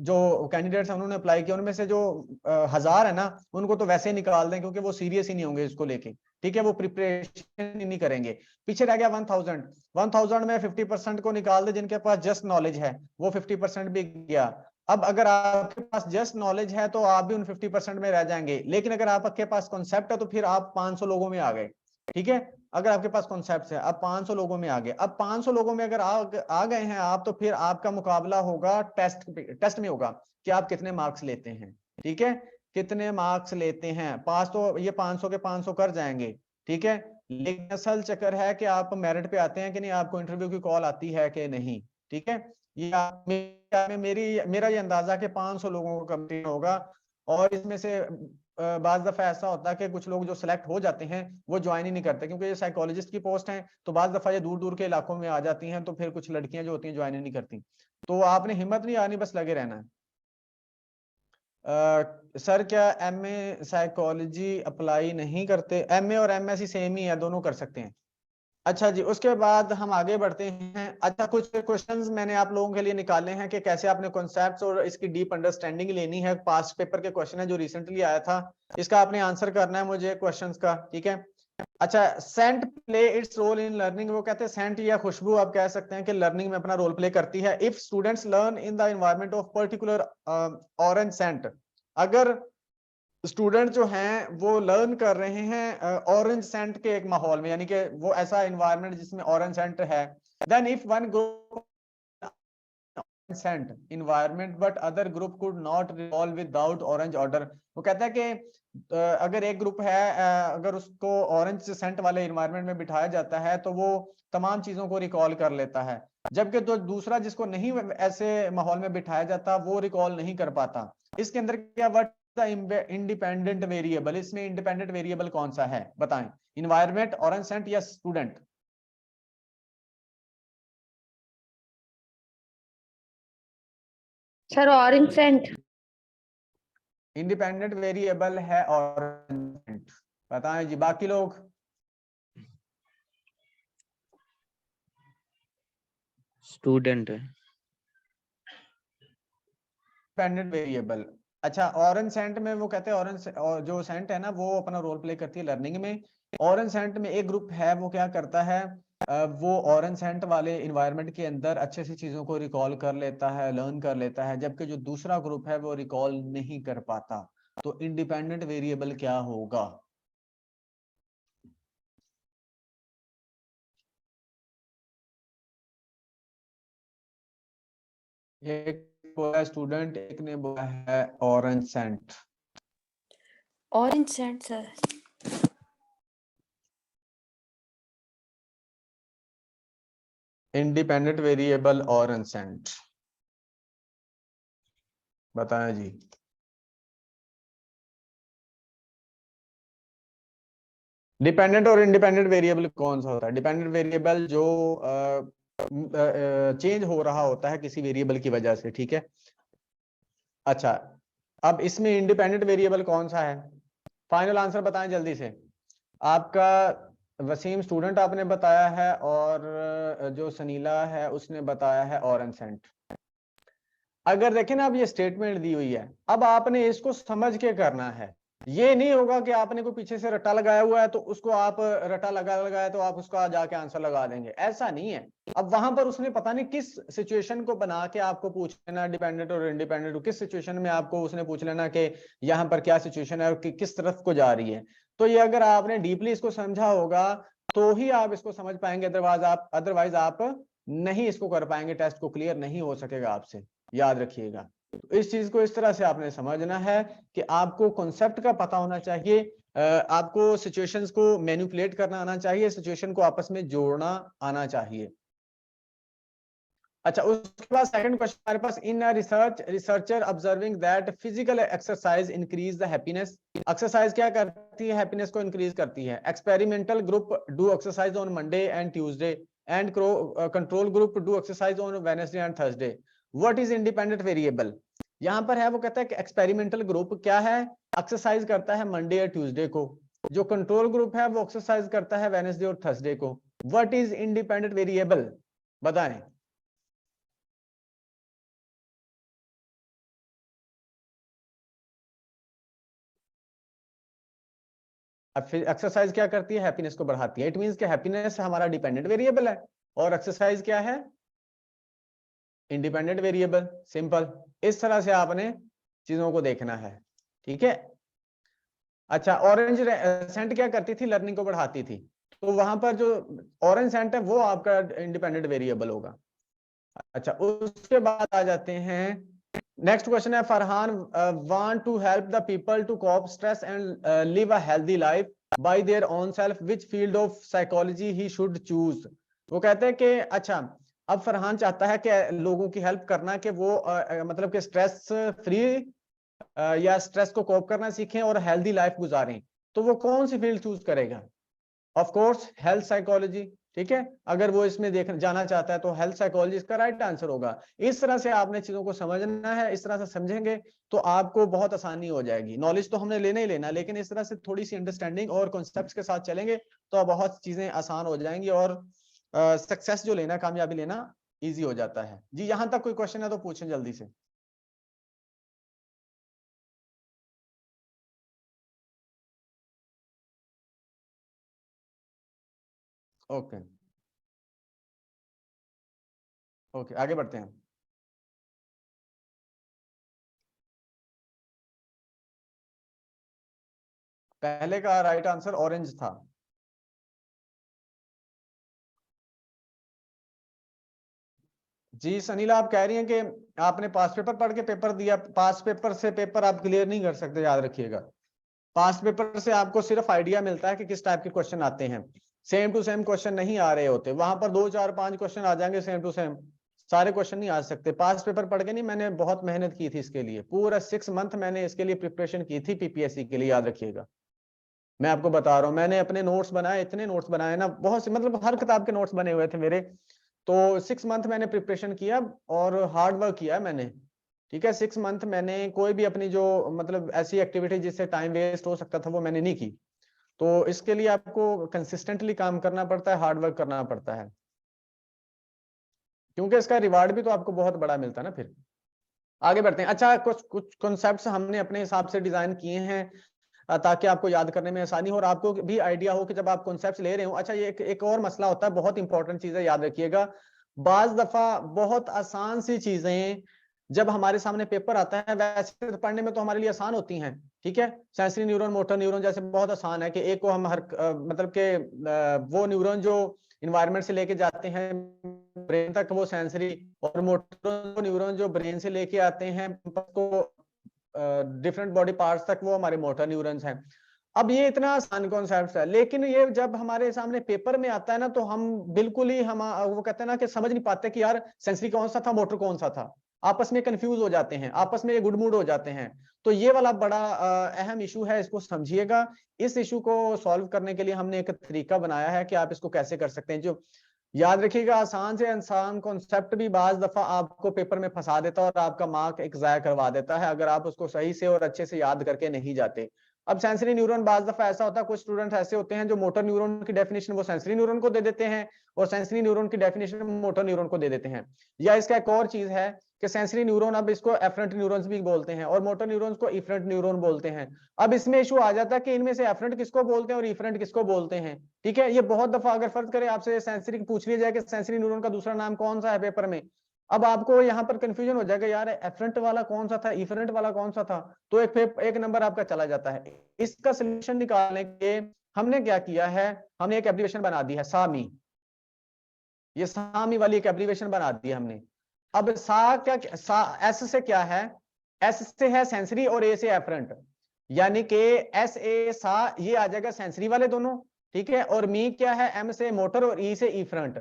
S1: जो कैंडिडेट्स हैं उन्होंने अप्लाई किया, उनमें से जो 1000 है ना, उनको तो वैसे ही निकाल दें, क्योंकि वो सीरियस ही नहीं होंगे इसको लेके, ठीक है, वो प्रिपरेशन ही नहीं करेंगे। पीछे रह गया 1000 में 50% को निकाल दे जिनके पास जस्ट नॉलेज है, वो 50% भी गया। अब अगर आपके पास जस्ट नॉलेज है तो आप भी उन 50% में रह जाएंगे, लेकिन अगर आपके पास कॉन्सेप्ट है तो फिर आप 500 लोगों में आ गए, ठीक है। अगर आपके पास कॉन्सेप्ट है, अब 500 लोगों में आ गए, अब 500 लोगों में अगर आ गए हैं आप, तो फिर आपका मुकाबला होगा टेस्ट में होगा कि आप कितने मार्क्स लेते हैं, ठीक है, कितने मार्क्स लेते हैं। पास तो ये 500 के 500 कर जाएंगे, ठीक है, लेकिन असल चक्कर है कि आप मेरिट पे आते हैं कि नहीं, आपको इंटरव्यू की कॉल आती है कि नहीं, ठीक है। ये मेरा ये अंदाजा कि 500 लोगों को कंप्लीट होगा, और इसमें से बाज दफा ऐसा होता है कि कुछ लोग जो सिलेक्ट हो जाते हैं वो ज्वाइन ही नहीं करते, क्योंकि ये साइकोलॉजिस्ट की पोस्ट है, तो बाज दफा ये दूर दूर के इलाकों में आ जाती हैं, तो फिर कुछ लड़कियां जो होती हैं ज्वाइन ही नहीं करती। तो आपने हिम्मत नहीं आनी, बस लगे रहना है। सर क्या एमए साइकोलॉजी अप्लाई नहीं करते? एमए और एमएससी सेम ही है, दोनों कर सकते हैं। अच्छा जी, उसके बाद हम आगे बढ़ते हैं। अच्छा, कुछ क्वेश्चंस मैंने आप लोगों के लिए निकाले हैं कि कैसे आपने कॉन्सेप्ट्स और इसकी डीप अंडरस्टैंडिंग लेनी है। पास्ट पेपर के क्वेश्चन है जो रिसेंटली आया था, इसका आपने आंसर करना है मुझे क्वेश्चंस का, ठीक है। अच्छा, scent play its role in learning, वो कहते हैं सेंट या खुशबू आप कह सकते हैं कि लर्निंग में अपना रोल प्ले करती है। If students learn in the environment of particular orange scent, अगर स्टूडेंट जो हैं वो लर्न कर रहे हैं ऑरेंज सेंट के एक माहौल में, यानी कि वो ऐसा एनवायरनमेंट जिसमें ऑरेंज सेंट है, then if one group scent environment but other group could not resolve without orange order, वो कहता है कि अगर एक ग्रुप है, अगर उसको ऑरेंज सेंट वाले इन्वायरमेंट में बिठाया जाता है तो वो तमाम चीजों को रिकॉल कर लेता है, जबकि तो दूसरा जिसको नहीं ऐसे माहौल में बिठाया जाता वो रिकॉल नहीं कर पाता। इसके अंदर क्या वर्ड इंडिपेंडेंट वेरिएबल, इसमें इंडिपेंडेंट वेरिएबल कौन सा है बताएं? इन्वायरमेंट, ऑरेंज सेंट या student?
S2: Sir orange scent.
S1: Independent variable है ऑरेंज सेंट, बताएं जी बाकी लोग।
S3: स्टूडेंट है
S1: इंडिपेंडेंट वेरिएबल। अच्छा, ऑरेंज सेंट में वो कहते हैं ऑरेंज जो सेंट है ना वो अपना रोल प्ले करती है लर्निंग में। ऑरेंज सेंट में एक ग्रुप है वो क्या करता है, वो ऑरेंज सेंट वाले इन्वायरमेंट के अंदर अच्छे सी चीजों को रिकॉल कर लेता है, लर्न कर लेता है, जबकि जो दूसरा ग्रुप है वो रिकॉल नहीं कर पाता। तो इंडिपेंडेंट वेरिएबल क्या होगा? एक बोला स्टूडेंट, एक ने बोला है orange scent.
S2: Orange scent sir.
S1: Independent variable orange scent, बताएं जी। डिपेंडेंट और इंडिपेंडेंट वेरिएबल कौन सा होता है? डिपेंडेंट वेरिएबल जो चेंज हो रहा होता है किसी वेरिएबल की वजह से, ठीक है। अच्छा, अब इसमें इंडिपेंडेंट वेरिएबल कौन सा है? फाइनल आंसर बताएं जल्दी से। आपका वसीम स्टूडेंट आपने बताया है, और जो सनीला है उसने बताया है ऑरेंज सेंट। अगर देखें ना, अब ये स्टेटमेंट दी हुई है, अब आपने इसको समझ के करना है। ये नहीं होगा कि आपने कोई पीछे से रट्टा लगाया हुआ है तो उसको आप रट्टा लगाया तो आप उसका जाके आंसर लगा देंगे, ऐसा नहीं है। अब वहां पर उसने पता नहीं किस सिचुएशन को बना के आपको पूछ लेना, डिपेंडेंट और इंडिपेंडेंट किस सिचुएशन में आपको उसने पूछ लेना कि यहाँ पर क्या सिचुएशन है और किस तरफ को जा रही है। तो ये अगर आपने डीपली इसको समझा होगा तो ही आप इसको समझ पाएंगे, अदरवाइज आप नहीं इसको कर पाएंगे, टेस्ट को क्लियर नहीं हो सकेगा आपसे, याद रखिएगा। तो इस चीज को इस तरह से आपने समझना है कि आपको कॉन्सेप्ट का पता होना चाहिए, आपको सिचुएशंस को मैनिपुलेट करना आना चाहिए, सिचुएशन को आपस में जोड़ना आना चाहिए। अच्छा, उसके बाद सेकंड क्वेश्चन हमारे पास, in researcher observing that physical exercise increase the happiness, exercise क्या करती है? हैप्पीनेस को इंक्रीज करती है। Experimental group do exercise on Monday and Tuesday and control group do exercise on Wednesday and Thursday, what is independent variable? यहां पर है वो कहता है कि एक्सपेरिमेंटल ग्रुप क्या है, एक्सरसाइज करता है मंडे या ट्यूसडे को, जो कंट्रोल ग्रुप है वो एक्सरसाइज करता है वेडनेसडे और थर्सडे को। व्हाट इज इंडिपेंडेंट वेरिएबल, बताएं। अब फिर एक्सरसाइज क्या करती है, हैप्पीनेस को बढ़ाती है। इट मींस कि हैप्पीनेस हमारा डिपेंडेंट वेरिएबल है और एक्सरसाइज क्या है, इंडिपेंडेंट वेरिएबल। सिंपल, इस तरह से आपने चीजों को देखना है, ठीक है। अच्छा, ऑरेंज सेंट क्या करती थी, लर्निंग को बढ़ाती थी, तो वहां पर जो ऑरेंज सेंट है वो आपका इंडिपेंडेंट वेरिएबल होगा। अच्छा, उसके बाद आ जाते हैं, नेक्स्ट क्वेश्चन है, Farhan want to help the people to cope stress and live a healthy life by their own self, which field of psychology he should choose. वो कहते हैं कि अच्छा, अब फरहान चाहता है कि लोगों की हेल्प करना, कि वो मतलब कि स्ट्रेस फ्री या स्ट्रेस को कोप करना सीखें और हेल्दी लाइफ गुजारें, तो वो कौन सी फील्ड चूज करेगा। ऑफ कोर्स हेल्थ साइकोलॉजी, ठीक है। अगर वो इसमें जाना चाहता है तो हेल्थ साइकोलॉजी इसका राइट आंसर होगा। इस तरह से आपने चीजों को समझना है, इस तरह से समझेंगे तो आपको बहुत आसानी हो जाएगी। नॉलेज तो हमने लेना ही लेना, लेकिन इस तरह से थोड़ी सी अंडरस्टैंडिंग और कॉन्सेप्ट्स के साथ चलेंगे तो बहुत चीजें आसान हो जाएंगी और सक्सेस जो लेना, कामयाबी लेना ईजी हो जाता है। जी, यहां तक कोई क्वेश्चन है तो पूछें जल्दी से। ओके ओके, आगे बढ़ते हैं। पहले का राइट आंसर ऑरेंज था। जी सनीला, आप कह रही हैं कि आपने पास पेपर पढ़ के पेपर दिया, पास पेपर से पेपर आप क्लियर नहीं कर सकते, याद रखिएगा। पास पेपर से आपको सिर्फ आइडिया मिलता है कि किस टाइप के क्वेश्चन आते हैं, सेम टू सेम क्वेश्चन नहीं आ रहे होते। वहां पर 2 4 5 क्वेश्चन आ जाएंगे सेम टू सेम, सारे क्वेश्चन नहीं आ सकते। पास पेपर पढ़ के नहीं, मैंने बहुत मेहनत की थी इसके लिए, पूरा 6 मंथ मैंने इसके लिए प्रिपरेशन की थी पीपीएससी के लिए, याद रखिएगा। मैं आपको बता रहा हूँ, मैंने अपने नोट्स बनाए, इतने नोट्स बनाए ना, बहुत से, मतलब हर किताब के नोट्स बने हुए थे मेरे। तो 6 मंथ मैंने प्रिपरेशन किया और हार्ड वर्क किया मैंने, ठीक है। 6 मंथ मैंने कोई भी अपनी जो मतलब ऐसी एक्टिविटी जिससे टाइम वेस्ट हो सकता था वो मैंने नहीं की। तो इसके लिए आपको कंसिस्टेंटली काम करना पड़ता है, हार्ड वर्क करना पड़ता है, क्योंकि इसका रिवार्ड भी तो आपको बहुत बड़ा मिलता है ना। फिर आगे बढ़ते हैं। अच्छा, कुछ कुछ कॉन्सेप्ट्स हमने अपने हिसाब से डिजाइन किए हैं ताकि आपको याद करने में आसानी हो और आपको भी आइडिया हो कि जब आप कॉन्सेप्ट्स ले रहे हो। अच्छा, ये एक और मसला होता है, बहुत इंपॉर्टेंट चीज है, याद रखिएगा। बाज दफा बहुत आसान सी चीजें जब हमारे सामने पेपर आता है, वैसे तो पढ़ने में तो हमारे लिए आसान होती हैं, ठीक है। सेंसरी न्यूरॉन, मोटर न्यूरॉन जैसे बहुत आसान है कि एक को हम हर मतलब के वो न्यूरॉन जो इन्वायरमेंट से लेके जाते हैं ब्रेन तक वो सेंसरी, और मोटर न्यूरॉन जो ब्रेन से लेके आते हैं को डिफरेंट बॉडी पार्ट्स तक, वो हमारे मोटर न्यूरॉन्स हैं। अब ये इतना आसान कॉन्सेप्ट है, लेकिन ये जब हमारे सामने पेपर में आता है ना, तो हम बिल्कुल ही हम वो कहते हैं ना कि समझ नहीं पाते कि यार सेंसरी कौन सा था, मोटर कौन सा था। आपस में कंफ्यूज हो जाते हैं, आपस में ये गुड मूड हो जाते हैं। तो ये वाला बड़ा अहम इशू है, इसको समझिएगा। इस इशू को सॉल्व करने के लिए हमने एक तरीका बनाया है कि आप इसको कैसे कर सकते हैं। जो याद रखिएगा, आसान से आसान कॉन्सेप्ट भी बाज दफा आपको पेपर में फंसा देता है और आपका मार्क एक जाया करवा देता है अगर आप उसको सही से और अच्छे से याद करके नहीं जाते। अब सेंसरी न्यूरॉन बाज दफा ऐसा होता है, कुछ स्टूडेंट ऐसे होते हैं जो मोटर न्यूरॉन की डेफिनेशन वो सेंसरी न्यूरॉन को दे देते हैं और सेंसरी न्यूरॉन की डेफिनेशन मोटर न्यूरॉन को दे देते हैं। या इसका एक और चीज है कि सेंसरी न्यूरॉन, अब इसको एफरेंट न्यूरॉन्स भी बोलते हैं और मोटर न्यूरॉन्स को इफरेंट न्यूरॉन बोलते हैं। अब इसमें इशू आ जाता है कि इनमें से एफरेंट किसको बोलते हैं और इफरेंट किसको बोलते हैं, ठीक है। ये बहुत दफा अगर फर्ज करे आपसे सेंसरी पूछ लिया जाए कि सेंसरी न्यूरॉन का दूसरा नाम कौन सा है पेपर में, अब आपको यहाँ पर कंफ्यूजन हो जाएगा, यार एफरेंट वाला कौन सा था, इफरेंट वाला कौन सा था, तो एक नंबर आपका चला जाता है। इसका सोल्यूशन निकालने के हमने क्या किया है, हमने एक एब्रिविएशन बना दी है, सामी। ये सामी वाली एक एब्रिविएशन बना दी है हमने। अब एस से क्या है, एस से है सेंसरी और ए से एफरेंट, यानी कि एस ए सा ये आ जाएगा सेंसरी वाले दोनों, ठीक है। और मी क्या है, एम से मोटर और ई से इफरेंट,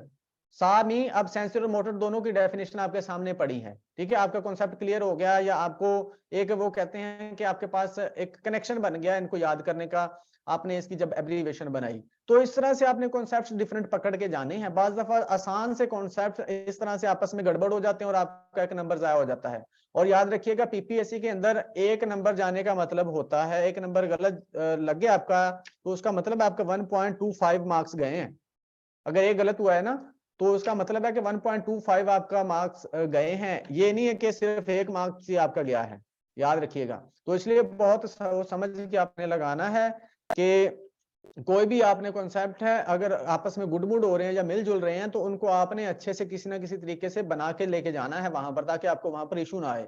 S1: सा मी। अब सेंसरी और मोटर दोनों की डेफिनेशन आपके सामने पड़ी है, ठीक है। आपका कॉन्सेप्ट क्लियर हो गया, या आपको एक वो कहते हैं कि आपके पास एक कनेक्शन बन गया इनको याद करने का, आपने इसकी जब एब्रिविएशन बनाई। तो इस तरह से आपने कॉन्सेप्ट डिफरेंट पकड़ के जाने हैं। बाज दफा आसान से कॉन्सेप्ट इस तरह से आपस में गड़बड़ हो जाते हैं और आपका एक नंबर जाया हो जाता है। और याद रखिएगा, पीपीएससी के अंदर एक नंबर जाने का मतलब होता है, एक नंबर गलत लग गया आपका तो उसका मतलब आपका 1.25 मार्क्स गए हैं। अगर एक गलत हुआ है ना, तो उसका मतलब है कि 1.25 आपका मार्क्स गए हैं। ये नहीं है कि सिर्फ एक मार्क्स ही आपका गया है, याद रखिएगा। तो इसलिए बहुत समझ के आपने लगाना है कि कोई भी आपने कॉन्सेप्ट है, अगर आपस में गुड मूड हो रहे हैं या मिलजुल रहे हैं, तो उनको आपने अच्छे से किसी ना किसी तरीके से बना के लेके जाना है वहां पर, ताकि आपको वहां पर इशू ना आए।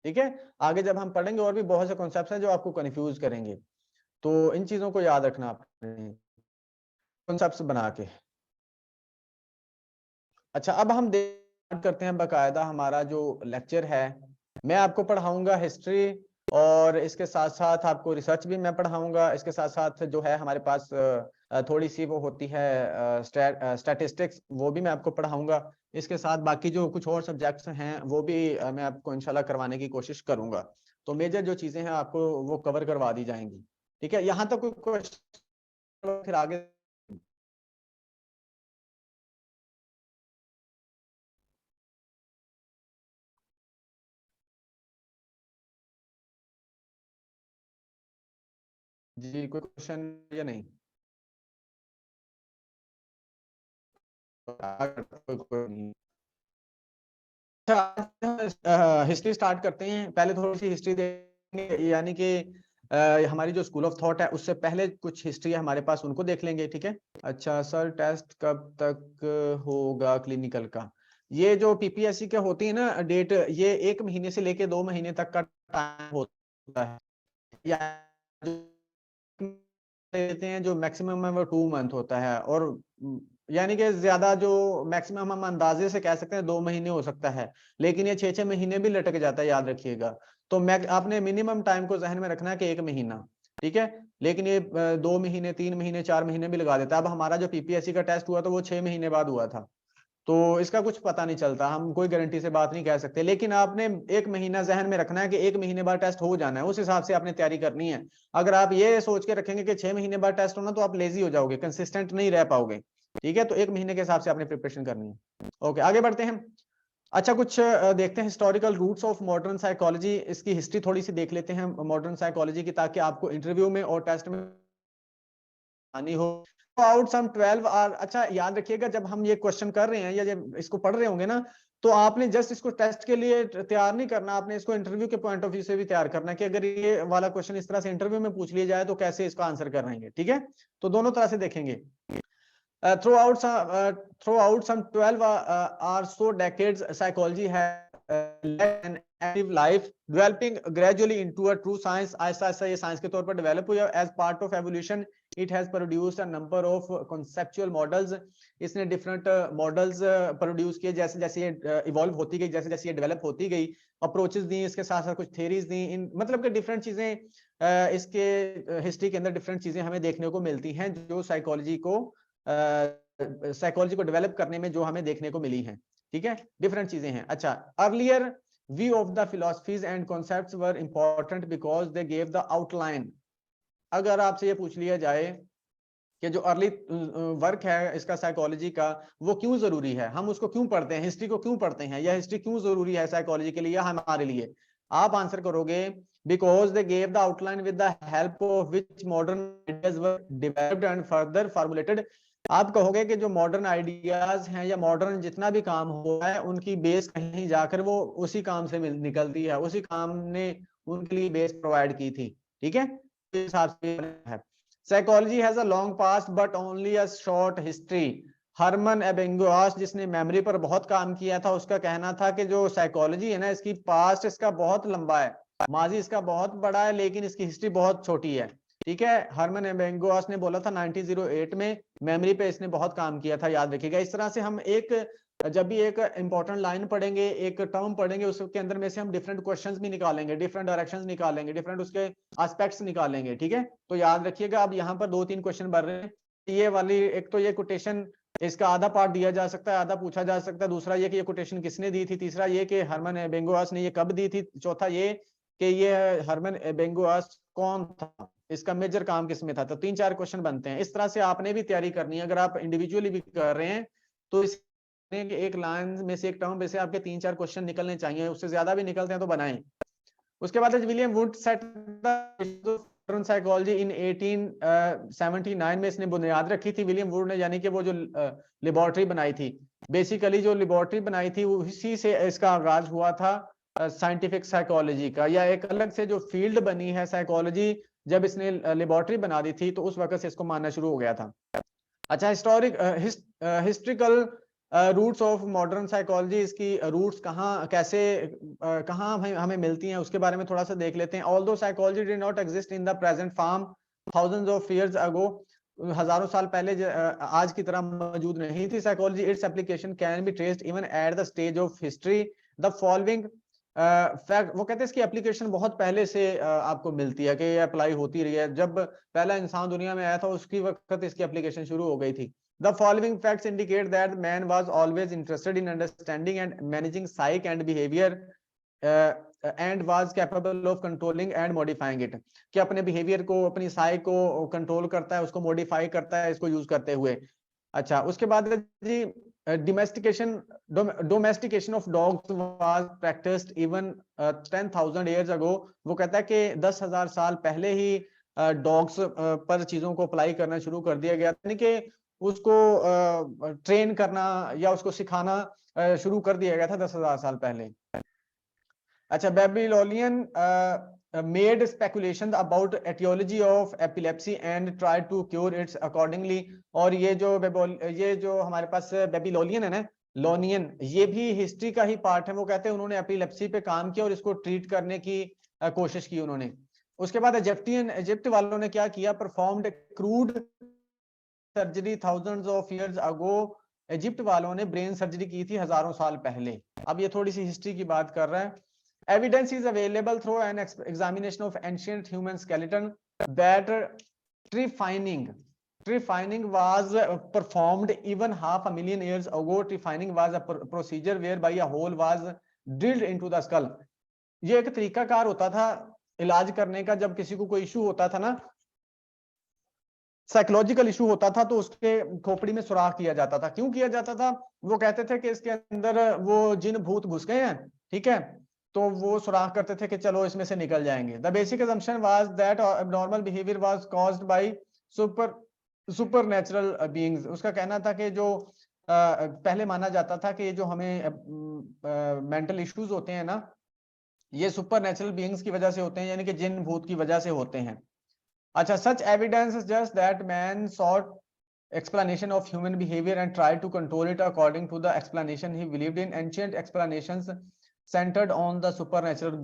S1: ठीक है, आगे जब हम पढ़ेंगे और भी बहुत से कॉन्सेप्ट हैं जो आपको कंफ्यूज करेंगे, तो इन चीजों को याद रखना आपने कॉन्सेप्ट बना के। अच्छा, अब हम बात करते हैं बकायदा हमारा जो लेक्चर है। मैं आपको पढ़ाऊंगा हिस्ट्री, और इसके साथ साथ आपको रिसर्च भी मैं पढ़ाऊंगा। इसके साथ साथ जो है हमारे पास थोड़ी सी वो होती है स्टैटिस्टिक्स, वो भी मैं आपको पढ़ाऊंगा। इसके साथ बाकी जो कुछ और सब्जेक्ट्स हैं वो भी मैं आपको इंशाल्लाह करवाने की कोशिश करूंगा। तो मेजर जो चीजें हैं आपको वो कवर करवा दी जाएंगी। ठीक है, यहाँ तक कोई क्वेश्चन फिर आगे। जी, कोई क्वेश्चन या नहीं? अच्छा, हिस्ट्री स्टार्ट करते हैं। पहले थोड़ी सी हिस्ट्री देखेंगे, यानी कि हमारी जो स्कूल ऑफ थॉट है उससे पहले कुछ हिस्ट्री है हमारे पास, उनको देख लेंगे। ठीक है। अच्छा सर, टेस्ट कब तक होगा क्लिनिकल का? ये जो पीपीएससी के होती है ना डेट, ये 1 महीने से लेके 2 महीने तक का टाइम होता है, या देते हैं जो मैक्सिमम है वो 2 मंथ होता है, और यानी कि ज्यादा जो मैक्सिमम हम अंदाजे से कह सकते हैं 2 महीने हो सकता है, लेकिन ये 6-6 महीने भी लटक जाता है, याद रखिएगा। तो आपने मिनिमम टाइम को जहन में रखना है कि 1 महीना। ठीक है, लेकिन ये 2 महीने, 3 महीने, 4 महीने भी लगा देता है। अब हमारा जो पीपीएससी का टेस्ट हुआ था वो 6 महीने बाद हुआ था, तो इसका कुछ पता नहीं चलता, हम कोई गारंटी से बात नहीं कह सकते। लेकिन आपने 1 महीना जहन में रखना है कि 1 महीने बाद टेस्ट हो जाना है, उस हिसाब से आपने तैयारी करनी है। अगर आप ये सोच के रखेंगे कि 6 महीने बाद टेस्ट होना, तो आप लेजी हो जाओगे, कंसिस्टेंट नहीं रह पाओगे। ठीक है, तो 1 महीने के हिसाब से आपने प्रिपरेशन करनी है। ओके, आगे बढ़ते हैं। अच्छा, कुछ देखते हैं historical roots of modern psychology. इसकी हिस्ट्री थोड़ी सी देख लेते हैं मॉडर्न साइकोलॉजी की, ताकि आपको इंटरव्यू में और टेस्ट में आनी हो। आउट सम 12 आर, अच्छा याद रखिएगा, जब हम ये क्वेश्चन कर रहे हैं या जब इसको पढ़ रहे होंगे ना, तो आपने जस्ट इसको टेस्ट के लिए तैयार नहीं करना, आपने इसको इंटरव्यू के पॉइंट ऑफ व्यू से भी तैयार करना है कि अगर ये वाला क्वेश्चन इस तरह से इंटरव्यू में पूछ लिया जाए तो कैसे इसका आंसर कर रहेंगे। ठीक है, तो दोनों तरह से देखेंगे। Throughout some 12 or so decades, psychology has led an active life, developing gradually into a true science. ऐसा ऐसा ये साइंस के तौर पर डेवलप हुआ। As part of evolution, it has produced a number of conceptual models. इसने different models produce किए, जैसे जैसे ये इवॉल्व होती गई, जैसे जैसे ये डेवलप होती गई, अप्रोचेस दी, इसके साथ साथ कुछ थेरीज दी, इन मतलब कि डिफरेंट चीजें इसके हिस्ट्री के अंदर डिफरेंट चीजें हमें देखने को मिलती हैं, जो साइकोलॉजी को डेवलप करने में जो हमें देखने को मिली हैं। ठीक है, डिफरेंट चीजें हैं। अच्छा, earlier view of the philosophies and concepts were important because they gave the outline. अगर आपसे ये पूछ लिया जाए कि जो अर्ली वर्क है इसका साइकोलॉजी का, वो क्यों जरूरी है, हम उसको क्यों पढ़ते हैं, हिस्ट्री को क्यों पढ़ते हैं, या हिस्ट्री क्यों जरूरी है साइकोलॉजी के लिए या हमारे लिए, आप आंसर करोगे because they gave the outline with the help of which modern ideas were developed and further formulated. आप कहोगे कि जो मॉडर्न आइडियाज हैं या मॉडर्न जितना भी काम हुआ है, उनकी बेस कहीं जाकर वो उसी काम से निकलती है, उसी काम ने उनके लिए बेस प्रोवाइड की थी। ठीक है, इस हिसाब से है। Psychology has a long past but only a short history. Hermann Ebbinghaus, जिसने मेमोरी पर बहुत काम किया था, उसका कहना था कि जो साइकोलॉजी है ना, इसकी पास्ट इसका बहुत लंबा है, माजी इसका बहुत बड़ा है, लेकिन इसकी हिस्ट्री बहुत छोटी है। ठीक है, हरमन एबेंगुआस ने बोला था 1908 में, मेमोरी पे इसने बहुत काम किया था, याद रखिएगा। इस तरह से हम जब भी एक इंपॉर्टेंट लाइन पढ़ेंगे, एक टर्म पढ़ेंगे, उसके अंदर में से हम डिफरेंट क्वेश्चंस भी निकालेंगे, डिफरेंट डायरेक्शंस निकालेंगे, डिफरेंट उसके एस्पेक्ट्स निकालेंगे। ठीक है, तो याद रखिएगा। अब यहाँ पर 2-3 क्वेश्चन बन रहे हैं। ये वाली एक तो ये कोटेशन, इसका आधा पार्ट दिया जा सकता है, आधा पूछा जा सकता है। दूसरा ये कि ये कोटेशन किसने दी थी। तीसरा ये कि हरमन एबेंगुआस ने ये कब दी थी। चौथा ये कि ये हरमन एबेंगुआस कौन था, इसका मेजर काम किसमें था। तो 3-4 क्वेश्चन बनते हैं। इस तरह से आपने भी तैयारी करनी है। अगर आप इंडिविजुअली भी कर रहे हैं तो इस एक लाइन में से, एक टर्म में से आपके 3-4 क्वेश्चन निकलने चाहिए, उससे ज्यादा भी निकलते हैं तो बनाएं। उसके बाद William would set the psychology in 1879 में इसने बुनियाद रखी थी, विलियम वुड ने, यानी कि वो जो लेबोरेटरी बनाई थी, बेसिकली जो लेबोरेटरी बनाई थी उसी से इसका आगाज हुआ था साइंटिफिक साइकोलॉजी का, या एक अलग से जो फील्ड बनी है साइकोलॉजी, जब इसने लेबोरेटरी बना दी थी तो उस वक्त से इसको मानना शुरू हो गया था। अच्छा, historical roots of modern psychology, इसकी रूट्स कहाँ कैसे कहाँ हमें मिलती हैं उसके बारे में थोड़ा सा देख लेते हैं। Although psychology did not exist in the present form thousands of years ago, हजारों साल पहले आज की तरह मौजूद नहीं थी psychology. Its application can be traced even at the stage of history. The following fact, वो कहते हैं इसकी एप्लीकेशन बहुत पहले से आपको मिलती है कि ये अप्लाई होती रही है। जब पहला इंसान दुनिया में आया था उसकी वक्त इसकी एप्लीकेशन शुरू हो गई थी। The following facts indicate that man was always interested in understanding and managing psyche and behavior and was capable of controlling and modifying it, कि अपने बिहेवियर को, अपनी साइक को कंट्रोल करता है, उसको मॉडिफाई करता है इसको यूज करते हुए। अच्छा, उसके बाद जी domestication of dogs was practised even 10,000 years ago। वो कहता है कि 10,000 साल पहले ही डॉग्स पर चीजों को अप्लाई करना शुरू कर दिया गया, यानी कि उसको ट्रेन करना या उसको सिखाना शुरू कर दिया गया था 10,000 साल पहले। अच्छा, Babylonian made speculation about etiology of epilepsy and tried to cure it accordingly। और ये जो हमारे पास बेबीलोनियन है ना, लोनियन, ये भी हिस्ट्री का ही पार्ट है। वो कहते हैं उन्होंने एपिलेप्सी पे काम किया और इसको ट्रीट करने की कोशिश की उन्होंने। उसके बाद इजिप्ट वालों ने क्या किया, performed crude surgery thousands of years ago. Egypt वालों ने ब्रेन सर्जरी की थी हजारों साल पहले। अब ये थोड़ी सी हिस्ट्री की बात कर रहा है। Evidence is available through an examination of ancient human skeleton that trephining was performed even 500,000 years ago। trephining was a procedure whereby a hole was drilled into the skull। ये एक तरीकाकार होता था इलाज करने का। जब किसी को कोई इशू होता था ना, साइकोलॉजिकल इशू होता था, तो उसके खोपड़ी में सुराख किया जाता था। क्यों किया जाता था? वो कहते थे कि इसके अंदर वो जिन भूत घुस गए हैं, ठीक है, तो वो सुराख करते थे कि चलो इसमें से निकल जाएंगे। The basic assumption was that abnormal behaviour was caused by supernatural beings. उसका कहना था कि जो पहले माना जाता था कि ये जो हमें मेंटल इश्यूज होते हैं ना, ये सुपरनैचुरल बीइंग्स की वजह से होते हैं, यानी कि जिन भूत की वजह से होते हैं। अच्छा, such evidence just that man sought explanation of human behavior and tried to control it according to the explanation he believed in। ancient explanations centered on the supernatural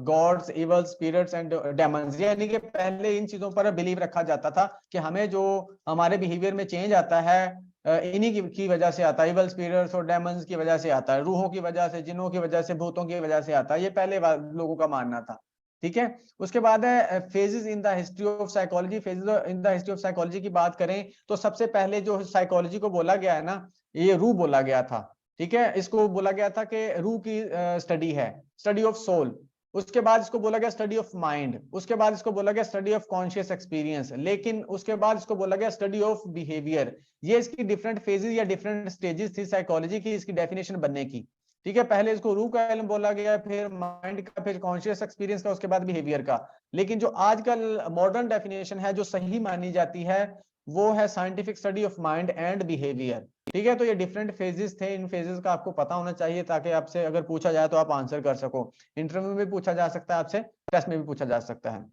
S1: gods, evil spirits and demons। यानी कि पहले इन चीजों पर believe रखा जाता था कि हमें जो हमारे बिहेवियर में चेंज आता है इन्हीं की वजह से आता है। इवल स्पिरिट्स और डेमन्स की वजह से आता है, रूहों की वजह से, जिन्नों की वजह से, भूतों की वजह से आता है। ये पहले लोगों का मानना था, ठीक है। उसके बाद है phases in the history of psychology. Phases in the history of psychology की बात करें तो सबसे पहले जो साइकोलॉजी को बोला गया है ना, ये रूह बोला गया था, ठीक है। इसको बोला गया था कि रूह की स्टडी है, स्टडी ऑफ सोल। उसके बाद इसको बोला गया स्टडी ऑफ माइंड। उसके बाद इसको बोला गया स्टडी ऑफ कॉन्शियस एक्सपीरियंस। लेकिन उसके बाद इसको बोला गया स्टडी ऑफ बिहेवियर। ये इसकी डिफरेंट फेजेस या डिफरेंट स्टेजेस थी साइकोलॉजी की, इसकी डेफिनेशन बनने की, ठीक है। पहले इसको रूह का इल्म बोला गया, फिर माइंड का, फिर कॉन्शियस एक्सपीरियंस का, उसके बाद बिहेवियर का। लेकिन जो आजकल मॉडर्न डेफिनेशन है जो सही मानी जाती है वो है scientific study of mind and behaviour, ठीक है। तो ये डिफरेंट फेजेस थे, इन फेजेस का आपको पता होना चाहिए ताकि आपसे अगर पूछा जाए तो आप आंसर कर सको। इंटरव्यू में भी पूछा जा सकता है आपसे, टेस्ट में भी पूछा जा सकता है।